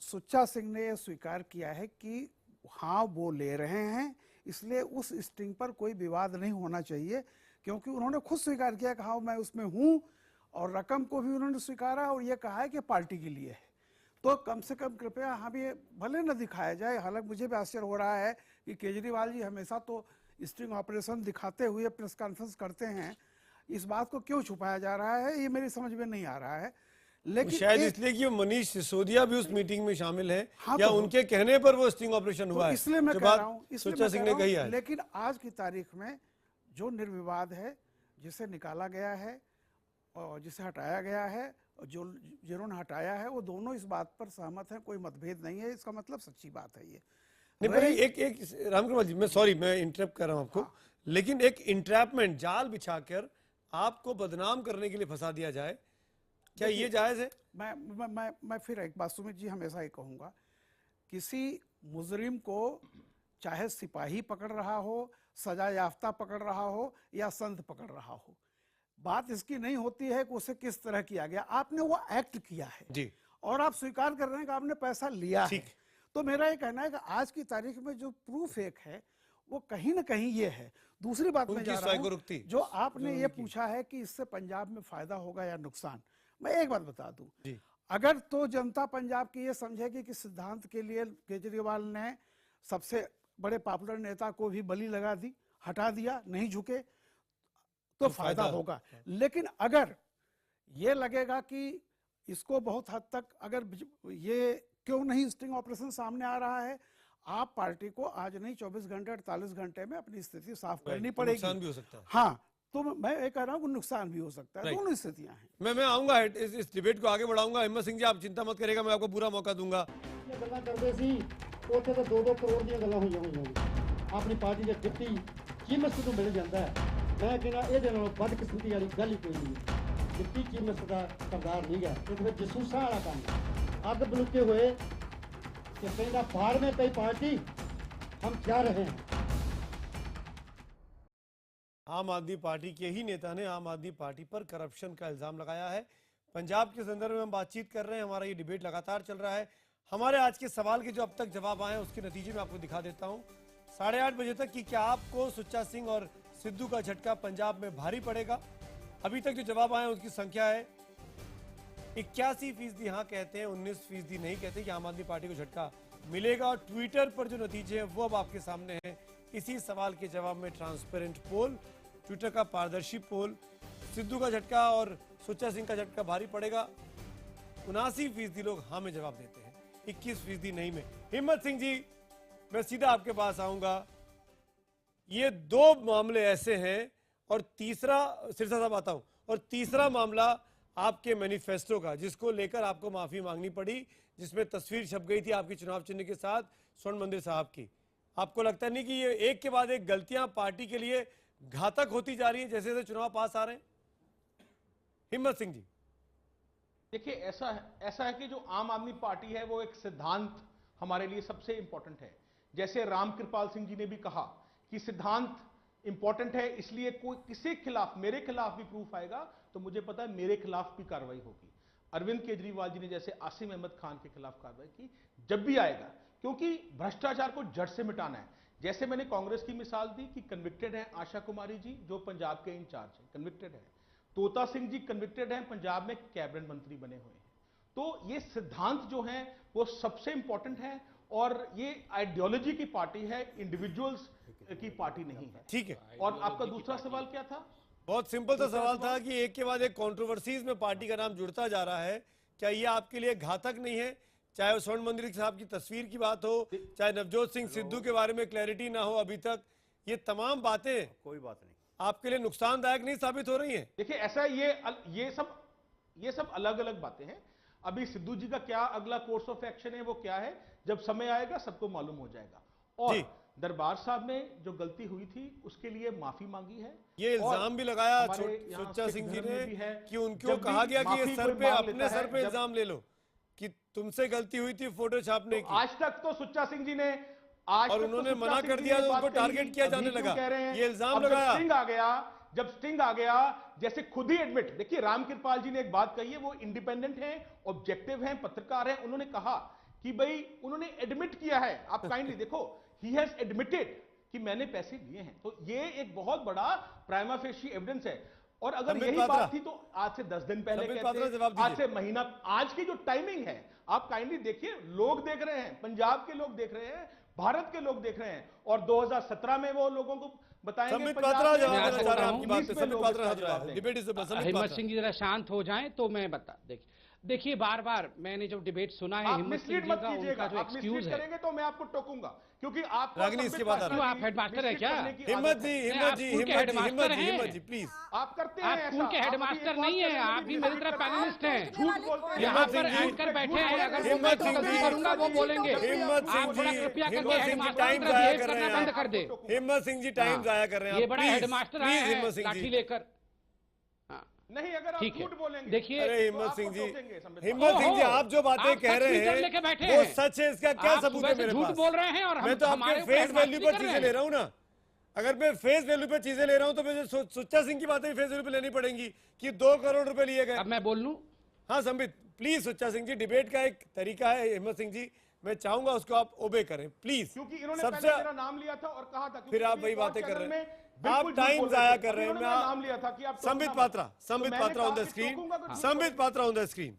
[SPEAKER 13] सुच्चा सिंह ने यह स्वीकार किया है कि हाँ वो ले रहे हैं, इसलिए उस स्टिंग पर कोई विवाद नहीं होना चाहिए, क्योंकि उन्होंने खुद स्वीकार किया कि हाँ मैं उसमें हूँ, और रकम को भी उन्होंने स्वीकारा और ये कहा है कि पार्टी के लिए है। तो कम से कम कृपया हाँ भी भले न दिखाया जाए। हालांकि मुझे भी आश्चर्य हो रहा है कि केजरीवाल जी हमेशा तो स्टिंग ऑपरेशन दिखाते हुए प्रेस कॉन्फ्रेंस करते हैं, इस बात को क्यों छुपाया जा रहा है ये मेरी समझ में नहीं आ रहा है। लेकिन
[SPEAKER 1] शायद इसलिए कि मनीष सिसोदिया भी उस मीटिंग में शामिल है,
[SPEAKER 13] हाँ,
[SPEAKER 1] या
[SPEAKER 13] तो
[SPEAKER 1] उनके कहने पर वो स्टिंग ऑपरेशन हुआ है,
[SPEAKER 13] इसलिए मैं कह रहा हूँ,
[SPEAKER 1] सुच्चा सिंह ने कही है।
[SPEAKER 13] लेकिन आज की तारीख में जो निर्विवाद है, जिसे निकाला गया है और जिसे हटाया गया है, और जिन्होंने हटाया है, वो दोनों इस बात पर सहमत हैं, कोई मतभेद नहीं है। इसका मतलब सच्ची बात है ये।
[SPEAKER 1] नहीं, पर एक रामकृपाल जी, मैं सॉरी मैं इंटरप्ट कर रहा हूं आपको, लेकिन एक इंट्रैपमेंट जाल बिछाकर आपको बदनाम करने के लिए फंसा दिया जाए, क्या ये जायज है?
[SPEAKER 13] मैं फिर एक बात सुमित जी हमेशा ही कहूंगा, किसी मुजरिम को चाहे सिपाही पकड़ रहा हो, सजा याफ्ता पकड़ रहा हो या संत पकड़ रहा हो, बात इसकी नहीं होती है कि उसे किस तरह किया गया। आपने वो एक्ट किया है
[SPEAKER 1] जी,
[SPEAKER 13] और आप स्वीकार कर रहे हैं कि आपने पैसा लिया है। तो मेरा ये कहना है कि आज की तारीख में जो प्रूफ एक है वो कहीं ना कहीं ये है। दूसरी बात में जा रहा हूं, जो आपने ये पूछा है कि इससे पंजाब में फायदा होगा या नुकसान, मैं एक बात बता दूं, अगर तो जनता पंजाब की ये समझेगी कि सिद्धांत के लिए केजरीवाल ने सबसे बड़े पॉपुलर नेता को भी बलि लगा दी, हटा दिया, नहीं झुके, तो फायदा होगा। लेकिन अगर ये लगेगा कि इसको बहुत हद तक, अगर ये क्यों नहीं स्टिंग ऑपरेशन सामने आ रहा है, आप पार्टी को आज नहीं 24 घंटे 48 घंटे में अपनी स्थिति साफ करनी
[SPEAKER 1] तो
[SPEAKER 13] पड़ेगी।
[SPEAKER 1] नुकसान भी हो सकता है।
[SPEAKER 13] हाँ, तो मैं ये कह रहा हूँ नुकसान भी हो सकता है, दोनों स्थितियां हैं।
[SPEAKER 1] मैं आऊंगा इस डिबेट को आगे बढ़ाऊंगा। हिम्मत सिंह जी आप चिंता मत करिएगा, मैं आपको पूरा मौका दूंगा।
[SPEAKER 3] ਗੱਲਾਂ ਕਰਦੇ ਸੀ ਉੱਥੇ ਤਾਂ 2-2 ਕਰੋੜ ਦੀਆਂ ਗੱਲਾਂ ਹੋਈਆਂ ਨੇ। ਆਪਣੀ ਪਾਰਟੀ ਦੇ ਡਿਪਟੀ ਚੀਫ ਮਿਨਿਸਟਰ ਨੂੰ ਮਿਲ ਜਾਂਦਾ ਹੈ। ਮੈਂ ਕਹਿੰਦਾ ਇਹਦੇ ਨਾਲੋਂ ਵੱਧ ਕਿਸਮਤੀ ਵਾਲੀ ਗੱਲ ਹੀ ਕੋਈ ਨਹੀਂ। ਡਿਪਟੀ ਚੀਫ ਮਿਨਿਸਟਰ ਦਾ ਕਰਦਾਰ ਨਹੀਂ ਗਾ, ਇਹ ਤਾਂ ਜਸੂਸਾਂ ਵਾਲਾ ਕੰਮ ਹੈ। ਅੱਗ ਬਲੁਕੇ ਹੋਏ कि कहना बाहर में कई पार्टी हम क्या रहे हैं।
[SPEAKER 1] आम आदमी पार्टी के ही नेता ने आम आदमी पार्टी पर करप्शन का इल्जाम लगाया है। पंजाब के संदर्भ में हम बातचीत कर रहे हैं, हमारा ये डिबेट लगातार चल रहा है। हमारे आज के सवाल के जो अब तक जवाब आए हैं उसके नतीजे में आपको दिखा देता हूं 8:30 बजे तक कि क्या आपको सुच्चा सिंह और सिद्धू का झटका पंजाब में भारी पड़ेगा। अभी तक जो जवाब आए हैं उसकी संख्या है 81% हाँ कहते हैं, 19% नहीं कहते कि आम आदमी पार्टी को झटका मिलेगा। और ट्विटर पर जो नतीजे हैं वो अब आपके सामने हैं। इसी सवाल के जवाब में ट्रांसपेरेंट पोल, ट्विटर का पारदर्शी पोल, सिद्धू का झटका और सुच्चा सिंह का झटका भारी पड़ेगा। 79% लोग हाँ में जवाब देते हैं, 21% नहीं में। हिम्मत सिंह जी मैं सीधा आपके पास आऊंगा। ये दो मामले ऐसे हैं और तीसरा सिरसा साहब आता हूं, और तीसरा मामला आपके मैनिफेस्टो का जिसको लेकर आपको माफी मांगनी पड़ी, जिसमें तस्वीर छप गई थी आपकी चुनाव चिन्ह के साथ स्वर्ण मंदिर साहब की। आपको लगता नहीं कि ये एक के बाद एक गलतियां पार्टी के लिए घातक होती जा रही हैं जैसे जैसे चुनाव पास आ रहे हैं? हिम्मत सिंह जी
[SPEAKER 8] देखिए ऐसा है कि जो आम आदमी पार्टी है वो एक सिद्धांत हमारे लिए सबसे इंपॉर्टेंट है। जैसे राम कृपाल सिंह जी ने भी कहा कि सिद्धांत इंपॉर्टेंट है, इसलिए कोई किसी खिलाफ, मेरे खिलाफ भी प्रूफ आएगा तो मुझे पता है मेरे खिलाफ भी कार्रवाई होगी। अरविंद केजरीवाल जी ने जैसे आसिम अहमद खान के खिलाफ कार्रवाई की, जब भी आएगा, क्योंकि भ्रष्टाचार को जड़ से मिटाना है। जैसे मैंने कांग्रेस की मिसाल दी कि कन्विक्टेड है आशा कुमारी जी जो पंजाब के इंचार्ज है, कन्विक्टेड है। तोता सिंह जी कन्विक्टेड हैं, पंजाब में कैबिनेट मंत्री बने हुए हैं। तो ये सिद्धांत जो हैं वो सबसे इंपॉर्टेंट है और ये आइडियोलॉजी की पार्टी है, इंडिविजुअल्स की पार्टी नहीं है।
[SPEAKER 1] ठीक है।
[SPEAKER 8] और आपका दूसरा सवाल क्या था?
[SPEAKER 1] बहुत सिंपल सा सवाल था कि एक के बाद एक कंट्रोवर्सीज में पार्टी का नाम जुड़ता जा रहा है, क्या ये आपके लिए घातक नहीं है? चाहे वो स्वर्ण मंदिर साहब की तस्वीर की बात हो, चाहे नवजोत सिंह सिद्धू के बारे में क्लैरिटी ना हो अभी तक, ये तमाम बातें
[SPEAKER 9] कोई बात नहीं
[SPEAKER 1] आपके लिए नुकसानदायक नहीं साबित हो रही हैं?
[SPEAKER 8] देखिए ऐसा ये सब अलग अलग बातें हैं। अभी सिद्धू जी का क्या अगला कोर्स ऑफ एक्शन है वो क्या है, जब समय आएगा सबको मालूम हो जाएगा। और दरबार साहब में जो गलती हुई थी उसके लिए माफी मांगी है।
[SPEAKER 1] ये इल्जाम भी लगाया सुच्चा सिंह जी ने कि उनको कहा गया कि ये सर पे, अपने सर पे इल्जाम ले लो कि तुमसे गलती हुई थी फोटो छापने की।
[SPEAKER 8] आज तक तो सुच्चा सिंह जी ने
[SPEAKER 1] और उन्होंने मना कर दिया तो उनको टारगेट किया जाने लगा, ये इल्जाम लगाया।
[SPEAKER 8] जब स्टिंग आ गया, जैसे खुद ही एडमिट, देखिए राम कृपाल जी ने एक बात कही है, वो इंडिपेंडेंट हैं, ऑब्जेक्टिव हैं, पत्रकार हैं। उन्होंने कहा कि भाई उन्होंने एडमिट किया है, आप काइंडली देखो, ही हैज एडमिटेड कि मैंने पैसे लिए हैं। तो ये एक बहुत बड़ा प्राइमा फेशी एविडेंस है। और अगर यही बात थी तो आज से 10 दिन पहले कहते, आज से महीना, आज की जो टाइमिंग है आप काइंडली देखिए, लोग देख रहे हैं, पंजाब के लोग देख रहे हैं, भारत के लोग देख रहे हैं। और 2017 में वो लोगों को बताएंगे।
[SPEAKER 11] हिम्मत सिंह जी जरा शांत हो जाएं तो मैं बता देखिए बार बार मैंने जब डिबेट सुना है हिम्मत सिंह जी का, उनका जो एक्सक्यूज है
[SPEAKER 8] करेंगे तो मैं आपको टोकूंगा क्योंकि आप
[SPEAKER 1] रागिनी इसके बाद
[SPEAKER 11] आप हेडमास्टर है क्या?
[SPEAKER 1] हिम्मत जी प्लीज,
[SPEAKER 8] आप करते हैं,
[SPEAKER 11] आप स्कूल के हेडमास्टर नहीं है, आप भी मेरी तरह पैनलिस्ट हैं। यहाँ पर एंकर बैठे हैं, अगर मैं करूंगा वो बोलेंगे। आप थोड़ा कृपया करके हेडमास्टर बिहेव करना बंद कर दे।
[SPEAKER 1] हिम्मत सिंह जी टाइम जाया कर रहे हैं,
[SPEAKER 11] ये बड़ा हेडमास्टर है लाठी लेकर।
[SPEAKER 8] नहीं, अगर आप झूठ बोलेंगे,
[SPEAKER 11] देखिए
[SPEAKER 1] हिम्मत सिंह जी आप जो बातें कह रहे हैं वो सच है, इसका क्या सबूत है मेरे पास?
[SPEAKER 11] झूठ बोल रहे हैं और
[SPEAKER 1] मैं तो आपके फेस वैल्यू पर चीजें ले रहा हूँ ना। अगर मैं फेस वैल्यू पे चीजें ले रहा हूँ तो मुझे सुच्चा सिंह की बातें भी फेस वैल्यू पे लेनी पड़ेंगी कि 2 करोड़ रुपए लिए गए।
[SPEAKER 11] अब मैं बोल लूं?
[SPEAKER 1] हाँ संबित प्लीज, सुच्चा सिंह जी डिबेट का एक तरीका है, हिम्मत सिंह जी मैं चाहूंगा उसको आप ओबे करें प्लीज।
[SPEAKER 8] क्योंकि इन्होंने पहले मेरा नाम लिया था और कहा था,
[SPEAKER 1] फिर आप वही बातें कर रहे हैं, आप टाइम जाया कर रहे हैं।
[SPEAKER 8] नाम लिया था कि आप
[SPEAKER 1] Sambit Patra on the screen, Sambit Patra on the screen.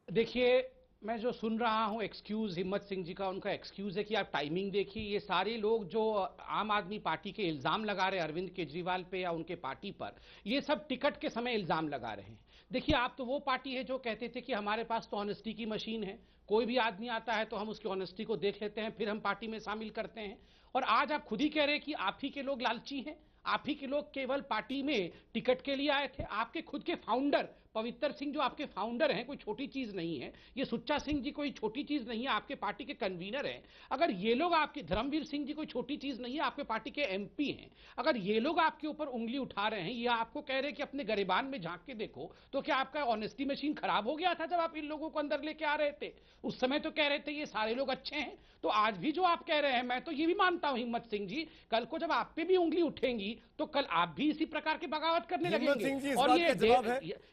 [SPEAKER 11] देखिए मैं जो सुन रहा हूं एक्सक्यूज हिम्मत सिंह जी का, उनका एक्सक्यूज है कि आप टाइमिंग देखिए। ये सारे लोग जो आम आदमी पार्टी के इल्जाम लगा रहे हैं अरविंद केजरीवाल पे या उनके पार्टी पर, ये सब टिकट के समय इल्जाम लगा रहे हैं। देखिए, आप तो वो पार्टी है जो कहते थे कि हमारे पास तो ऑनेस्टी की मशीन है, कोई भी आदमी आता है तो हम उसकी ऑनेस्टी को देख लेते हैं, फिर हम पार्टी में शामिल करते हैं। और आज आप खुद ही कह रहे हैं कि आप ही के लोग लालची हैं, आप ही के लोग केवल पार्टी में टिकट के लिए आए थे। आपके खुद के फाउंडर पवित्र सिंह जो आपके फाउंडर हैं, कोई छोटी चीज नहीं है। ये सुच्चा सिंह जी कोई छोटी चीज नहीं है, आपके पार्टी के कन्वीनर हैं। अगर ये लोग आपके, धर्मवीर सिंह जी कोई छोटी चीज नहीं है, आपके पार्टी के एमपी हैं। अगर ये लोग आपके ऊपर उंगली उठा रहे हैं, ये आपको कह रहे हैं कि अपने गरिबान में झांक के देखो, तो क्या आपका ऑनेस्टी मशीन खराब हो गया था जब आप इन लोगों को अंदर लेके आ रहे थे? उस समय तो कह रहे थे ये सारे लोग अच्छे हैं, तो आज भी जो आप कह रहे हैं, मैं तो ये भी मानता हूं हिम्मत सिंह जी, कल को जब आप पे भी उंगली उठेंगी तो कल आप भी इसी प्रकार की बगावत करने लगेंगे। और ये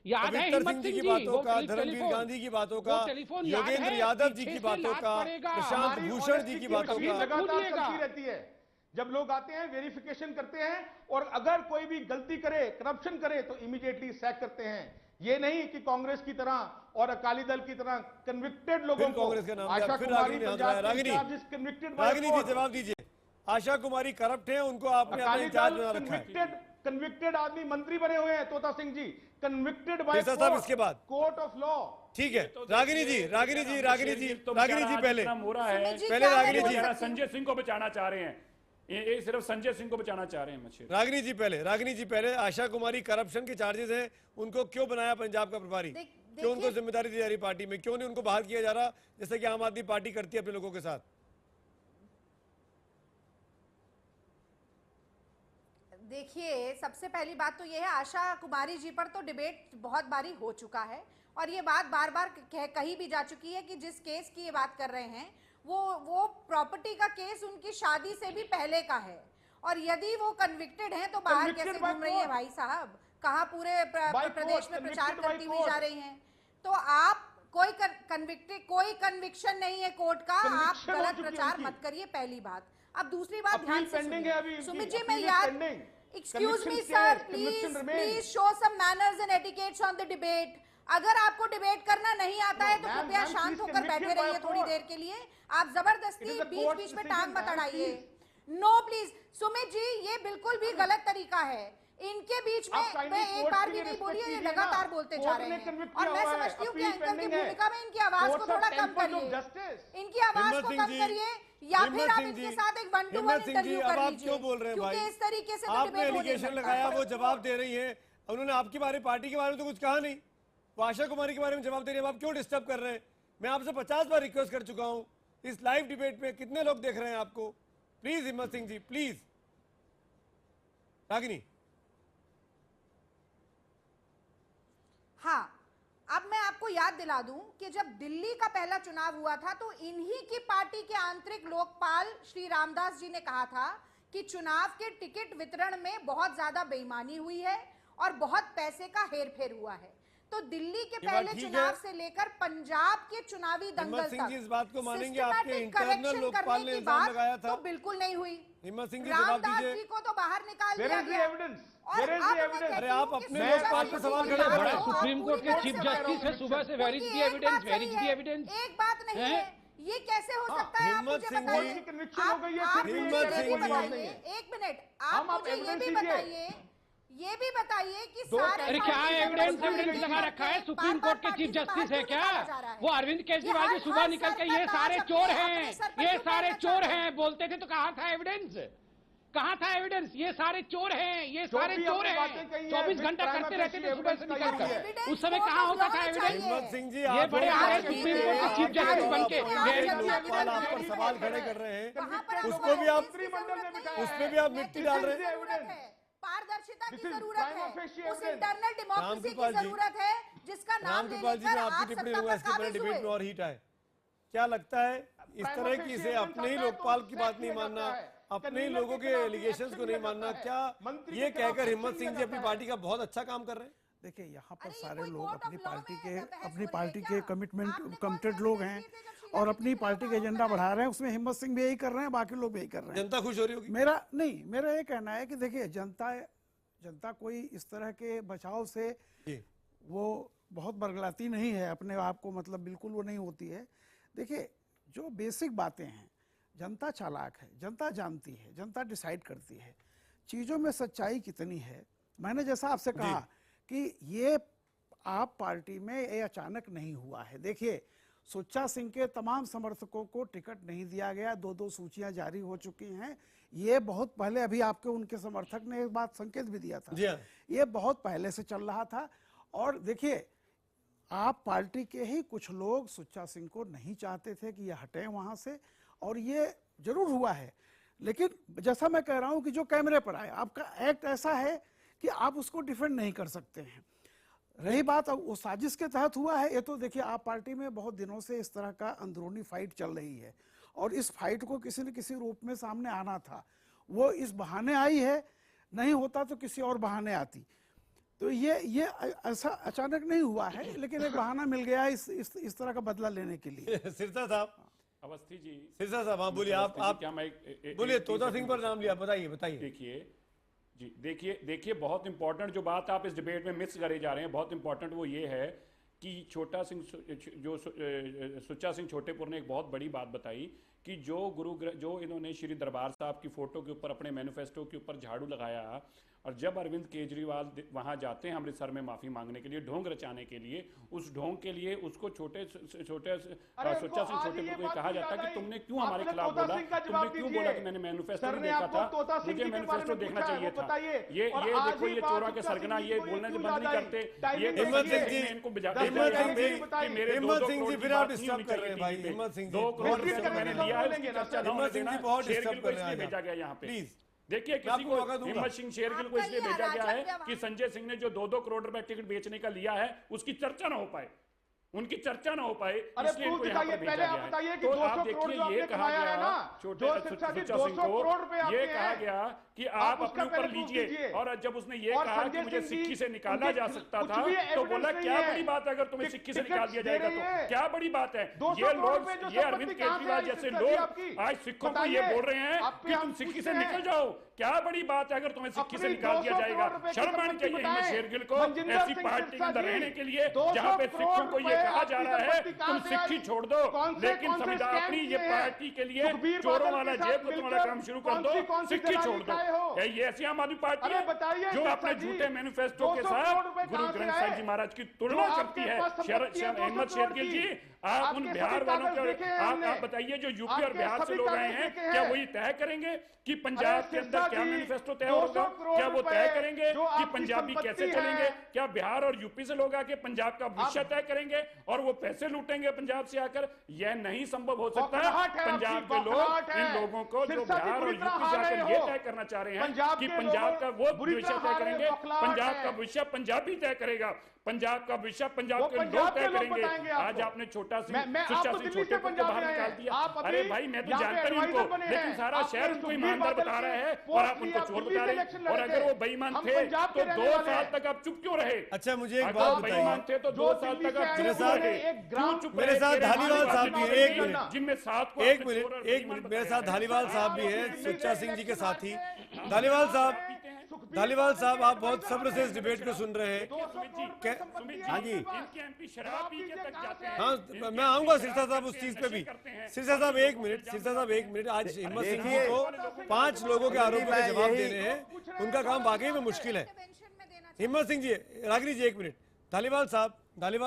[SPEAKER 11] याद है हिम्मत सिंह जी
[SPEAKER 1] बातों का, धर्मवीर गांधी की बातों का, योगेंद्र यादव जी की बातों का, प्रशांत भूषण जी की बातों का
[SPEAKER 8] लगातार चलती रहती है। जब लोग आते हैं वेरिफिकेशन करते हैं, और अगर कोई भी गलती करे, करप्शन करे, तो इमीडिएटली सैक करते हैं। ये नहीं कि कांग्रेस की तरह और अकाली दल की तरह कन्विक्टेड लोगों को,
[SPEAKER 1] कांग्रेस का नाम
[SPEAKER 8] आशा कुमारी
[SPEAKER 1] रागिनी जी जवाब दीजिए। आशा कुमारी करप्ट है, उनको आपने अपने इंचार्ज बना रखा है।
[SPEAKER 8] कन्विक्टेड आदमी मंत्री बने हुए हैं, तोता सिंह जी कन्विक्टेड बाय
[SPEAKER 1] इसके बाद
[SPEAKER 8] कोर्ट ऑफ लॉ।
[SPEAKER 1] ठीक है, रागिनी जी पहले रागिनी जी
[SPEAKER 10] संजय सिंह को बचाना चाह रहे हैं, ये सिर्फ संजय सिंह को बचाना चाह रहे हैं।
[SPEAKER 1] रागिनी जी पहले आशा कुमारी करप्शन के चार्जेस हैं, उनको क्यों बनाया पंजाब का प्रभारी? क्यों उनको जिम्मेदारी दी जा रही पार्टी में? क्यों नहीं उनको बाहर किया जा रहा जैसे कि आम आदमी पार्टी करती है अपने लोगों के साथ?
[SPEAKER 12] देखिए, सबसे पहली बात तो ये है, आशा कुमारी जी पर तो डिबेट बहुत बारी हो चुका है, और ये बात बार बार कही भी जा चुकी है कि जिस केस की ये बात कर रहे हैं वो प्रॉपर्टी का केस उनकी शादी से भी पहले का है। और यदि वो कन्विक्टेड हैं तो बाहर कैसे घूम रही है भाई साहब? कहाँ पूरे प्रदेश में प्रचार करती हुई जा रही हैं? तो आप कोई कन्विक्शन नहीं है कोर्ट का, आप गलत प्रचार मत करिए, पहली बात। अब दूसरी बात ध्यान से सुनिए सुमित जी, मैं याद, excuse me sir, please show some manners and etiquettes on the debate. अगर आपको डिबेट करना नहीं आता है तो कृपया शांत होकर बैठे रहिए थोड़ी देर के लिए। आप जबरदस्ती बीच बीच में टांग मत अड़ाइए। नो प्लीज सुमित जी, ये बिल्कुल भी गलत तरीका है। इनके बीच में मैं एक बार भी नहीं बोली, ये लगातार बोलते जा रहे हैं। और मैं समझती हूँ कि एंकर की भूमिका में इनकी आवाज को थोड़ा कम करिए, इनकी आवाज को कम करिए, या फिर आप इनके साथ एक 1-to-1 इंटरव्यू कर लीजिए।
[SPEAKER 1] क्यों बोल रहे हैं भाई?
[SPEAKER 12] क्योंकि इस तरीके से
[SPEAKER 1] आपने एलिगेशन लगाया, वो जवाब दे रही है। उन्होंने आपकी बारे, पार्टी के बारे में तो कुछ कहा नहीं, वो आशा कुमारी के बारे में जवाब दे रही है। आप क्यों डिस्टर्ब कर रहे हैं? मैं आपसे 50 बार रिक्वेस्ट कर चुका हूं। इस लाइव डिबेट में कितने लोग देख रहे हैं आपको? प्लीज हिम्मत सिंह जी, प्लीज। रागिनी,
[SPEAKER 12] हाँ, अब मैं आपको याद दिला दूं कि जब दिल्ली का पहला चुनाव हुआ था तो इन्हीं की पार्टी के आंतरिक लोकपाल श्री रामदास जी ने कहा था कि चुनाव के टिकट वितरण में बहुत ज्यादा बेईमानी हुई है और बहुत पैसे का हेरफेर हुआ है। तो दिल्ली के पहले चुनाव से लेकर पंजाब के चुनावी दंगल तक
[SPEAKER 1] इस बात को मानेंगे, आपके इंटरनल लोकपाल ने इल्जाम लगाया था,
[SPEAKER 12] तो बिल्कुल नहीं हुई।
[SPEAKER 1] हिम्मत सिंह जी जवाब दीजिए।
[SPEAKER 12] जी को तो बाहर निकाल दिया गया।
[SPEAKER 1] अरे आप अपने लोकपाल पे सवाल खड़े कर रहे हैं।
[SPEAKER 11] सुप्रीम कोर्ट के चीफ जस्टिस है, सुबह से where is the evidence, where is the evidence?
[SPEAKER 12] एक बात नहीं है, ये कैसे हो सकता है? आप मुझे बताइए, एक मिनट, आप मुझे ये भी बताइए कि सारे,
[SPEAKER 11] अरे क्या एविडेंस लगा रखा है? सुप्रीम कोर्ट के चीफ जस्टिस है क्या वो? अरविंद केजरीवाल जी सुबह निकल के ये सारे चोर हैं, ये सारे चोर हैं बोलते थे, तो कहाँ था एविडेंस? कहाँ था एविडेंस? ये सारे चोर हैं, ये सारे चोर हैं, 24 घंटा करते रहते थे सुबह से निकलकर। उस समय कहाँ होता था एविडेंस? ये बड़े आ रहे सुप्रीम कोर्ट के चीफ जस्टिस बन के
[SPEAKER 1] आप पर सवाल खड़े कर रहे हैं, उसको भी आप, उसमें भी आप मिट्टी डाल रहे हैं।
[SPEAKER 12] पारदर्शिता की जरूरत है, उस इंटरनल डेमोक्रेसी की जरूरत है जिसका नाम लेकर आप
[SPEAKER 1] टिप्पणी लूंगा इसके पहले डिबेट में और हीट आए। क्या लगता है इस तरह की, इसे अपने ही लोकपाल की बात नहीं मानना, अपने ही लोगों के एलिगेशंस को नहीं मानना, क्या ये कहकर हिम्मत सिंह जी अपनी पार्टी का बहुत अच्छा काम कर रहे हैं?
[SPEAKER 13] देखिए, यहाँ पर सारे लोग अपनी पार्टी के कमिटेड लोग हैं और अपनी पार्टी का एजेंडा बढ़ा रहे हैं। उसमें हिम्मत सिंह भी यही कर रहे हैं, बाकी लोग भी यही कर रहे हैं।
[SPEAKER 1] जनता खुश हो रही होगी?
[SPEAKER 13] मेरा ये कहना है कि देखिए, जनता कोई इस तरह के बचाव से वो बहुत बरगलाती नहीं है अपने आप को, मतलब बिल्कुल वो नहीं होती है। देखिए, जो बेसिक बातें हैं, जनता चालाक है, जनता जानती है, जनता डिसाइड करती है चीज़ों में सच्चाई कितनी है। मैंने जैसा आपसे कहा कि ये आप पार्टी में ये अचानक नहीं हुआ है। देखिए, सुच्चा सिंह के तमाम समर्थकों को टिकट नहीं दिया गया, 2-2 सूचियां जारी हो चुकी हैं। ये बहुत पहले, अभी आपके उनके समर्थक ने एक बात संकेत भी दिया था, ये बहुत पहले से चल रहा था। और देखिए, आप पार्टी के ही कुछ लोग सुच्चा सिंह को नहीं चाहते थे कि ये हटें वहां से, और ये जरूर हुआ है। लेकिन जैसा मैं कह रहा हूं कि जो कैमरे पर आए, आपका एक्ट ऐसा है कि आप उसको डिफेंड नहीं कर सकते हैं। रही बात वो साजिश के तहत हुआ है, ये तो देखिए, आप पार्टी में बहुत दिनों से इस तरह का अंदरूनी फाइट चल रही है, और इस फाइट को किसी न किसी रूप में सामने आना था। वो इस बहाने आई है, नहीं होता तो किसी और बहाने आती। तो ये ऐसा अचानक नहीं हुआ है, लेकिन एक बहाना मिल गया इस तरह का बदला लेने के लिए।
[SPEAKER 1] सिरसा साहब,
[SPEAKER 10] अवस्थी जी,
[SPEAKER 1] सिरसा साहब, हाँ बोलिए। आप
[SPEAKER 10] क्या मैं
[SPEAKER 1] बोलिए, तोता सिंह पर नाम लिया, बताइए।
[SPEAKER 10] देखिए बहुत इंपॉर्टेंट जो बात आप इस डिबेट में मिस करे जा रहे हैं, बहुत इंपॉर्टेंट वो ये है कि सुच्चा सिंह छोटेपुर ने एक बहुत बड़ी बात बताई कि जो इन्होंने श्री दरबार साहब की फोटो के ऊपर, अपने मैनिफेस्टो के ऊपर झाड़ू लगाया, और जब अरविंद केजरीवाल वहां जाते हैं अमृतसर में माफी मांगने के लिए, ढोंग रचाने के लिए, उस ढोंग के लिए उसको सुच्चा सिंह छोटेपुर को ये कहा जाता कि तुमने क्यों हमारे खिलाफ बोला, तुमने क्यों बोला कि मैंने मैनिफेस्टो नहीं देखा था, मुझे मैनिफेस्टो देखना चाहिए था। ये देखो, ये चोरा के सरगना, ये बोलने से बंद नहीं करते। ये
[SPEAKER 1] हिम्मत सिंह जी, हिम्मत सिंह जी, फिर आप डिस्टर्ब कर रहे हैं भाई। हिम्मत सिंह जी,
[SPEAKER 10] 2 करोड़ मैंने लिया है, उसकी चर्चा
[SPEAKER 1] हिम्मत सिंह जी बहुत डिस्टर्ब कर रहे हैं,
[SPEAKER 10] भेजा गया यहाँ पे।
[SPEAKER 1] प्लीज
[SPEAKER 10] देखिए, किसी को हिम्मत सिंह शेरगिल को इसलिए भेजा गया है कि संजय सिंह ने जो 2-2 करोड़ रुपए टिकट बेचने का लिया है, उसकी चर्चा ना हो पाए, उनकी चर्चा ना हो पाए, इसलिए इनको यहाँ पर भेजा गया है। तो आप देखिए, ये कहा गया सुच्चा सिंह को, ये कहा गया कि आप अपने ऊपर लीजिए, और जब उसने ये कहा कि मुझे सिक्की से निकाला जा सकता था, तो बोला क्या बड़ी बात है अगर तुम्हें सिक्की से निकाल दिया जाएगा तो क्या बड़ी बात है। ये लोग, ये अरविंद केजरीवाल जैसे लोग आज सिखों को ये बोल रहे हैं कि तुम सिक्की से निकल जाओ, क्या बड़ी बात है अगर तुम्हें सिक्की से निकाल दिया जाएगा। शर्म आनी चाहिए हिम्मत शेरगिल को ऐसी पार्टी के अंदर रहने के लिए जहां पे सिखों को ये कहा जा रहा है तुम सिक्की छोड़ दो, लेकिन संविधान अपनी ये पार्टी के लिए चोरों वाला जेब वाला काम शुरू कर दो, सिक्की छोड़ दो। ये ऐसी आम आदमी पार्टी है जो अपने झूठे मैनिफेस्टो के साथ गुरु ग्रंथ साहिब जी महाराज की तुलना करती है। हिम्मत शेरगिल जी, आप उन बिहार वालों के, आप बताइए जो यूपी और बिहार से लोग आए हैं, क्या वही तय करेंगे कि पंजाब के अंदर क्या मैनिफेस्टो तय होगा? क्या वो तय करेंगे कि पंजाबी कैसे चलेंगे? क्या बिहार और यूपी से लोग आके पंजाब का भविष्य तय करेंगे और वो पैसे लूटेंगे पंजाब से आकर? यह नहीं संभव हो सकता है। पंजाब के लोग इन लोगों को जो बिहार और यूपी से आकर ये तय करना चाह रहे हैं कि पंजाब का वो भविष्य तय करेंगे, पंजाब का भविष्य पंजाबी तय करेगा, पंजाब का भविष्य पंजाब के लोग तय करेंगे। आज आपने सुच्चा सिंह छोटेपुर को बाहर निकाल दिया। अरे भाई, मैं तो जानता नहीं उनको, लेकिन सारा शहर उनको ईमानदार बता रहा है और आप उनको चोर बता रहे हैं। और अगर वो बेईमान थे तो 2 साल तक आप चुप क्यों रहे?
[SPEAKER 1] अच्छा, मुझे एक बात बताइए,
[SPEAKER 10] बेईमान थे तो 2 साल तक आप चुप क्यों रहे?
[SPEAKER 1] मेरे साथ धालीवाल साहब भी है, एक मिनट,
[SPEAKER 10] जिनमें 7 को
[SPEAKER 1] एक मिनट, मेरे साथ धालीवाल साहब भी है, सुच्चा सिंह जी के साथी। धालीवाल साहब, आप बहुत सब्र से इस डिबेट को सुन रहे हैं। हाँ जी, हाँ, मैं आऊंगा सिरसा साहब उस चीज पे भी। सिरसा साहब एक मिनट, आज हिम्मत सिंह जी को 5 लोगों के आरोपों के जवाब देने हैं, उनका काम वाकई में मुश्किल है। हिम्मत सिंह जी, रागिनी जी एक मिनट। धालीवाल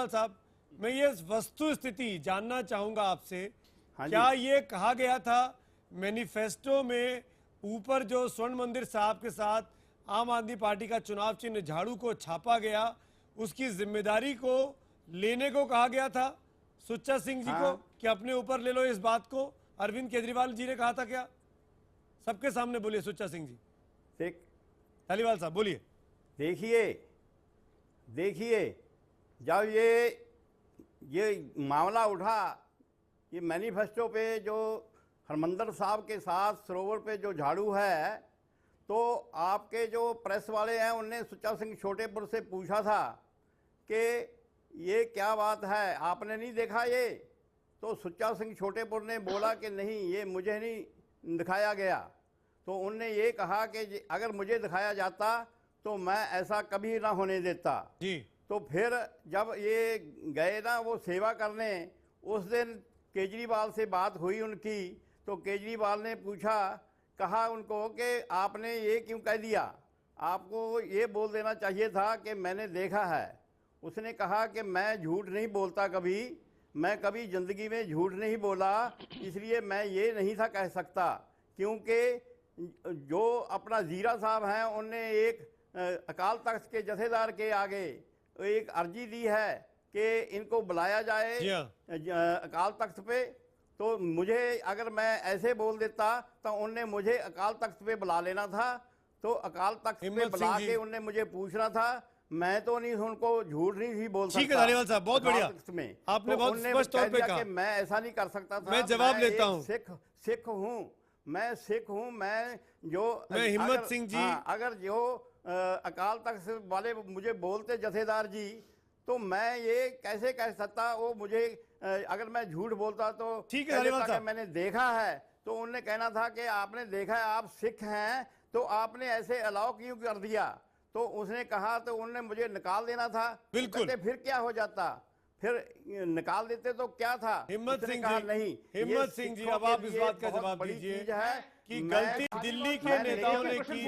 [SPEAKER 1] साहब, मैं ये वस्तु स्थिति जानना चाहूंगा आपसे। क्या ये कहा गया था मैनिफेस्टो में ऊपर जो स्वर्ण मंदिर साहब के साथ आम आदमी पार्टी का चुनाव चिन्ह झाड़ू को छापा गया, उसकी जिम्मेदारी को लेने को कहा गया था सुच्चा सिंह जी को कि अपने ऊपर ले लो इस बात को? अरविंद केजरीवाल जी ने कहा था क्या? सबके सामने बोलिए सुच्चा सिंह जी। धालीवाल साहब बोलिए।
[SPEAKER 9] देखिए, जब ये मामला उठा, ये मैनिफेस्टो पे जो हरमंदर साहब के साथ सरोवर पे जो झाड़ू है, तो आपके जो प्रेस वाले हैं उनने सुच्चा सिंह छोटेपुर से पूछा था कि ये क्या बात है, आपने नहीं देखा ये? तो सुच्चा सिंह छोटेपुर ने बोला कि नहीं, ये मुझे नहीं दिखाया गया। तो उनने ये कहा कि अगर मुझे दिखाया जाता तो मैं ऐसा कभी ना होने देता
[SPEAKER 1] जी।
[SPEAKER 9] तो फिर जब ये गए ना वो सेवा करने, उस दिन केजरीवाल से बात हुई उनकी, तो केजरीवाल ने कहा उनको कि आपने ये क्यों कह दिया? आपको ये बोल देना चाहिए था कि मैंने देखा है। उसने कहा कि मैं झूठ नहीं बोलता कभी, मैं कभी ज़िंदगी में झूठ नहीं बोला, इसलिए मैं ये नहीं था कह सकता, क्योंकि जो अपना जीरा साहब हैं उनने एक अकाल तख्त के जथेदार के आगे एक अर्जी दी है कि इनको बुलाया जाए अकाल तख्त पे। तो मुझे अगर मैं ऐसे बोल देता तो उनने मुझे अकाल तख्त पे बुला लेना था, तो अकाल तख्त पे बुला के उनने मुझे पूछना था, मैं तो नहीं उनको झूठ नहीं ही बोल सकता।
[SPEAKER 1] ठीक है धारीवाल साहब, बहुत बढ़िया, आपने
[SPEAKER 9] तो
[SPEAKER 1] बहुत स्पष्ट तौर पे कहा।
[SPEAKER 9] मैं ऐसा नहीं कर सकता था,
[SPEAKER 1] मैं जवाब लेता हूं।
[SPEAKER 9] सिख हूं, मैं सिख हूं, मैं
[SPEAKER 1] हिम्मत सिंह जी,
[SPEAKER 9] अगर जो अकाल तख्त वाले मुझे बोलते जथेदार जी, तो मैं ये कैसे कह सकता, वो मुझे अगर मैं झूठ बोलता तो
[SPEAKER 1] ठीक है,
[SPEAKER 9] मैंने देखा है, तो उन्होंने कहना था कि आपने देखा है, आप सिख हैं, तो आपने ऐसे अलाउ क्यों कर दिया। तो उसने कहा, तो उन्होंने मुझे निकाल देना था।
[SPEAKER 1] बिल्कुल,
[SPEAKER 9] फिर क्या हो जाता, फिर निकाल देते तो क्या था।
[SPEAKER 1] हिम्मत सिंह
[SPEAKER 9] कहा
[SPEAKER 1] जी,
[SPEAKER 9] नहीं,
[SPEAKER 1] हिम्मत सिंह जी, अब आप इस बात का जवाब दीजिए कि गलती दिल्ली के नेताओं ने की,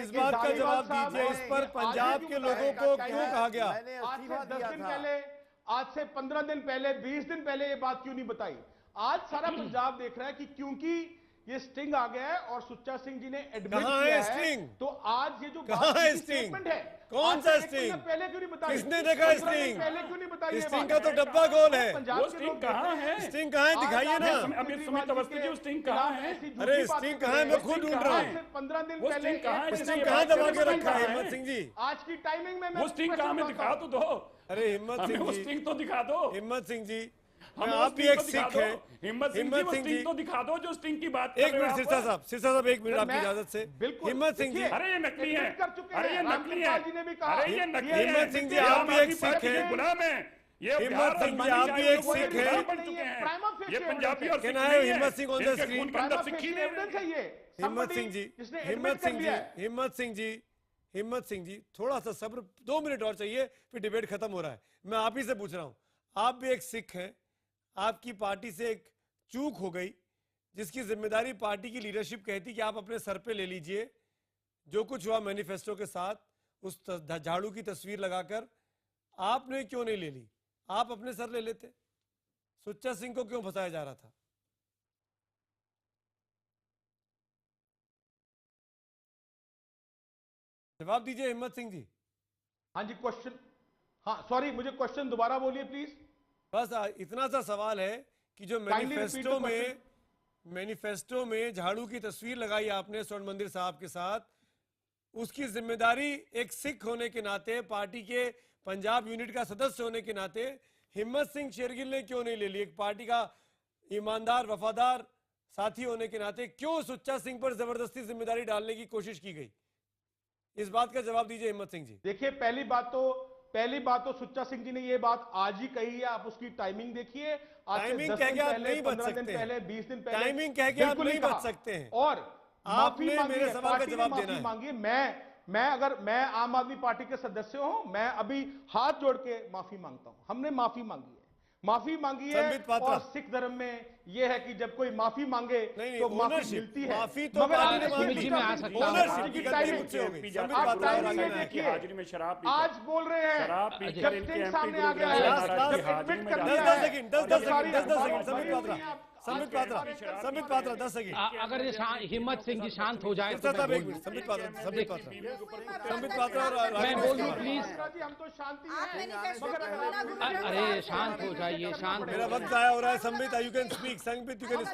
[SPEAKER 1] इस बात का जवाब दीजिए, इस पर पंजाब के लोगों को क्यों कहा गया।
[SPEAKER 8] आज से 10 दिन पहले, आज से 15 दिन पहले, 20 दिन पहले ये बात क्यों नहीं बताई। आज सारा पंजाब देख रहा है कि क्योंकि ये स्टिंग आ गया है और सुच्चा सिंह जी ने एडमिट किया है,
[SPEAKER 1] स्टिंग?
[SPEAKER 8] तो आज ये जो
[SPEAKER 1] स्टिंग है, कौन सा स्टिंग,
[SPEAKER 8] पहले क्यों नहीं बताई,
[SPEAKER 1] किसने देखा स्टिंग,
[SPEAKER 8] पहले क्यों नहीं बताई,
[SPEAKER 1] स्टिंग का तो डब्बा गोल है,
[SPEAKER 8] वो स्टिंग कहाँ है,
[SPEAKER 1] स्टिंग कहाँ है, दिखाइए ना।
[SPEAKER 10] अभी सुमित अवस्थी जी स्टिंग कहाँ है,
[SPEAKER 1] अरे स्टिंग कहाँ है, मैं खुद ढूंढ रहा हूँ।
[SPEAKER 8] 15 दिन पहले
[SPEAKER 1] स्टिंग कहाँ दबा के रखा है हिम्मत सिंह जी,
[SPEAKER 8] आज की टाइमिंग में
[SPEAKER 10] वो स्टिंग कहाँ में दिखा तो दो।
[SPEAKER 1] अरे हिम्मत सिंह जी,
[SPEAKER 10] स्टिंग तो दिखा दो।
[SPEAKER 1] हिम्मत सिंह जी, आप भी एक सिख है,
[SPEAKER 10] हिम्मत सिंह जी तो दिखा दो जो स्टिंग की बात कर
[SPEAKER 1] एक मिनट सिरसा साहब, एक मिनट आपकी इजाजत से। हिम्मत सिंह जी,
[SPEAKER 10] अरे ये नकली है, अरे ये नकली है, अरे ये नकली है।
[SPEAKER 1] हिम्मत सिंह जी, आप भी एक सिख है,
[SPEAKER 10] गुलाम है ये।
[SPEAKER 1] हिम्मत सिंह जी, आप भी एक सिख है,
[SPEAKER 10] ये पंजाबी और
[SPEAKER 1] सिख नहीं है। हिम्मत सिंह ऑन द स्क्रीन, हिम्मत सिंह जी, हिम्मत सिंह जी, थोड़ा सा सब्र, 2 मिनट और चाहिए, फिर डिबेट खत्म हो रहा है। मैं आप ही से पूछ रहा हूं, आप भी एक सिख हैं, आपकी पार्टी से एक चूक हो गई, जिसकी जिम्मेदारी पार्टी की लीडरशिप कहती कि आप अपने सर पे ले लीजिए। जो कुछ हुआ मैनिफेस्टो के साथ, उस झाड़ू की तस्वीर लगाकर, आपने क्यों नहीं ले ली, आप अपने सर ले लेते। सुच्चा सिंह को क्यों फंसाया जा रहा था। जवाब दीजिए हिम्मत सिंह जी।
[SPEAKER 8] हाँ जी, क्वेश्चन, हाँ सॉरी, मुझे क्वेश्चन दोबारा बोलिए प्लीज।
[SPEAKER 1] बस इतना सा सवाल है कि जो मैनिफेस्टो में झाड़ू की तस्वीर लगाई आपने स्वर्ण मंदिर साहब के साथ, उसकी जिम्मेदारी एक सिख होने के नाते, पार्टी के पंजाब यूनिट का सदस्य होने के नाते हिम्मत सिंह शेरगिल ने क्यों नहीं ले ली। एक पार्टी का ईमानदार वफादार साथी होने के नाते क्यों सुच्चा सिंह पर जबरदस्ती जिम्मेदारी डालने की कोशिश की गई। इस बात का जवाब दीजिए हिम्मत सिंह जी।
[SPEAKER 8] देखिए, पहली बात तो सुच्चा सिंह जी ने ये बात आज ही कही है, आप उसकी टाइमिंग देखिए।
[SPEAKER 1] टाइमिंग कह के आप नहीं बच सकते,
[SPEAKER 8] 20 दिन पहले
[SPEAKER 1] टाइमिंग कह के आप नहीं बच सकते हैं।
[SPEAKER 8] और
[SPEAKER 1] आपने मेरे सवाल का जवाब देना है।
[SPEAKER 8] मांगी, मैं आम आदमी पार्टी के सदस्य हूं, मैं अभी हाथ जोड़ के माफी मांगता हूं। हमने माफी मांगी है, और सिख धर्म में यह है कि जब कोई माफी मांगे तो माफी मिलती है।
[SPEAKER 1] माफी तो पार्टी ने मांगी, ओनरशिप की गलती मुझसे हो गई।
[SPEAKER 10] हाजिरी में शराब
[SPEAKER 8] आज बोल रहे हैं, जब स्टिंग सामने आ गया है,
[SPEAKER 1] 10 सेकंड।
[SPEAKER 11] अगर ये हिम्मत सिंह जी शांत हो जाए तो
[SPEAKER 1] संबित पात्रा,
[SPEAKER 11] मैं बोलूं प्लीज।
[SPEAKER 8] हम तो शांति
[SPEAKER 11] अरे शांत हो जाइए, शांत।
[SPEAKER 1] मेरा वक्त जाया हो रहा है। Sambit, you can speak, Sambit you can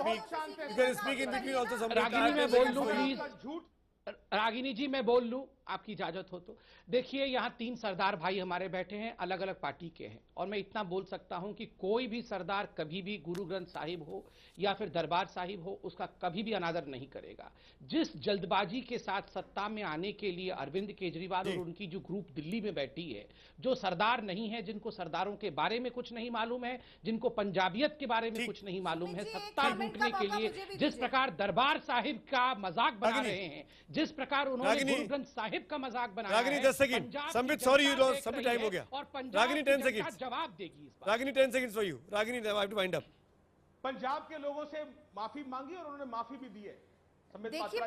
[SPEAKER 1] speak in between also. Sambit,
[SPEAKER 11] Ragini मैं बोल लूं प्लीज, रागिनी जी मैं बोल लूं, आपकी इजाजत हो तो। देखिए, यहाँ 3 सरदार भाई हमारे बैठे हैं, अलग अलग पार्टी के हैं, और मैं इतना बोल सकता हूं कि कोई भी सरदार कभी भी गुरु ग्रंथ साहिब हो या फिर दरबार साहिब हो, उसका कभी भी अनादर नहीं करेगा। जिस जल्दबाजी के साथ सत्ता में आने के लिए अरविंद केजरीवाल और उनकी जो ग्रुप दिल्ली में बैठी है, जो सरदार नहीं है, जिनको सरदारों के बारे में कुछ नहीं मालूम है, जिनको पंजाबियत के बारे में कुछ नहीं मालूम है, सत्ता लूटने के लिए जिस प्रकार दरबार साहिब का मजाक बना रहे हैं, जिस प्रकार उन्होंने गुरु ग्रंथ साहिब का मजाक बनाया
[SPEAKER 1] Ragini 10 second. Sambit, sorry you lost, Sambit time हो गया। रागिनी 10 सेकंड
[SPEAKER 11] जवाब देगी इस बार।
[SPEAKER 1] Ragini 10 seconds for you. Ragini, I have to wind up.
[SPEAKER 8] Punjab के लोगों से माफी मांगी और उन्होंने माफी भी दी है।
[SPEAKER 12] देखिए,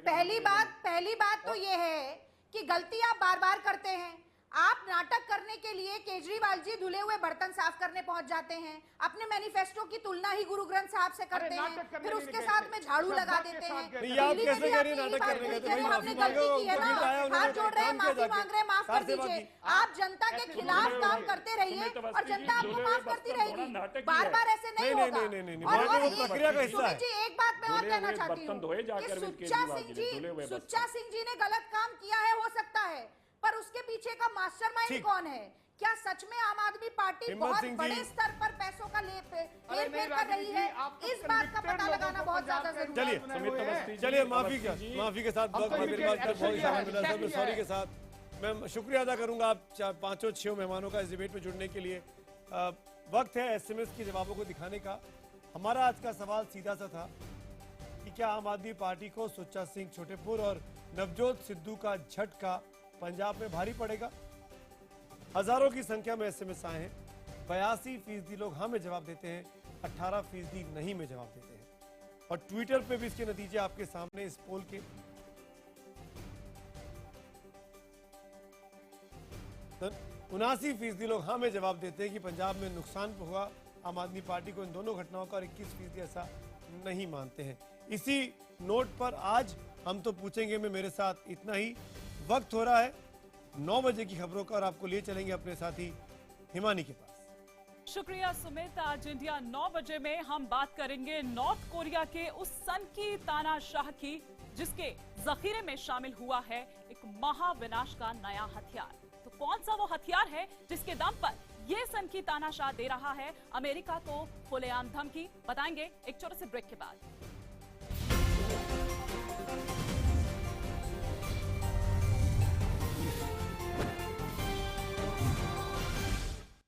[SPEAKER 12] पहली बात तो ये है कि गलती आप बार बार करते हैं, आप नाटक करने के लिए केजरीवाल जी धुले हुए बर्तन साफ करने पहुंच जाते हैं, अपने मैनिफेस्टो की तुलना ही गुरु ग्रंथ साहब से करते हैं, फिर उसके साथ में झाड़ू लगा देते हैं।
[SPEAKER 1] आप कैसे कह रही नाटक करने का?
[SPEAKER 12] हमने गलती की है ना, हाथ जोड़ रहे हैं, माफी मांग रहे हैं, माफ कर दीजिए। आप जनता के खिलाफ काम करते रहिए और जनता आपको माफ करती रहेगी। बार बार ऐसे नहीं होगा। और
[SPEAKER 1] प्रक्रिया का हिस्सा है।
[SPEAKER 12] जी एक बात मैं और कहना चाहती हूँ कि सुच्चा सिंह जी ने गलत काम किया है, हो सकता है, पर उसके पीछे का मास्टरमाइंड कौन है? क्या सच में आम आदमी पार्टी बहुत बड़े स्तर पर पैसों का हेरफेर कर रही है? इस बात का पता लगाना बहुत ज्यादा जरूरी है।
[SPEAKER 1] चलिए माफी के साथ सॉरी के साथ मैं शुक्रिया अदा करूंगा आप पांचों 6 मेहमानों का इस डिबेट में जुड़ने के लिए। वक्त है एसएमएस के जवाबों को दिखाने का। हमारा आज का सवाल सीधा सा था कि क्या आम आदमी पार्टी को सुच्चा सिंह छोटेपुर और नवजोत सिद्धू का झटका पंजाब में भारी पड़ेगा? हजारों की संख्या में एसएमएस आए हैं। 82% लोग हाँ में जवाब देते हैं, 18% नहीं में जवाब देते हैं। और ट्विटर पे भी इसके नतीजे आपके सामने इस पोल के। 79% लोग हाँ में जवाब देते हैं कि पंजाब में नुकसान हुआ आम आदमी पार्टी को इन दोनों घटनाओं का, और 21% ऐसा नहीं मानते हैं। इसी नोट पर आज हम तो पूछेंगे में मेरे साथ इतना ही। वक्त हो रहा है 9 बजे की खबरों का और आपको लिए चलेंगे अपने साथी हिमानी के पास।
[SPEAKER 14] शुक्रिया सुमित। आज इंडिया 9 बजे में हम बात करेंगे नॉर्थ कोरिया के उस सनकी तानाशाह की जिसके जखीरे में शामिल हुआ है एक महाविनाश का नया हथियार। तो कौन सा वो हथियार है जिसके दम पर ये सनकी तानाशाह दे रहा है अमेरिका को खुलेआम धमकी? बताएंगे एक छोटे से ब्रेक के बाद।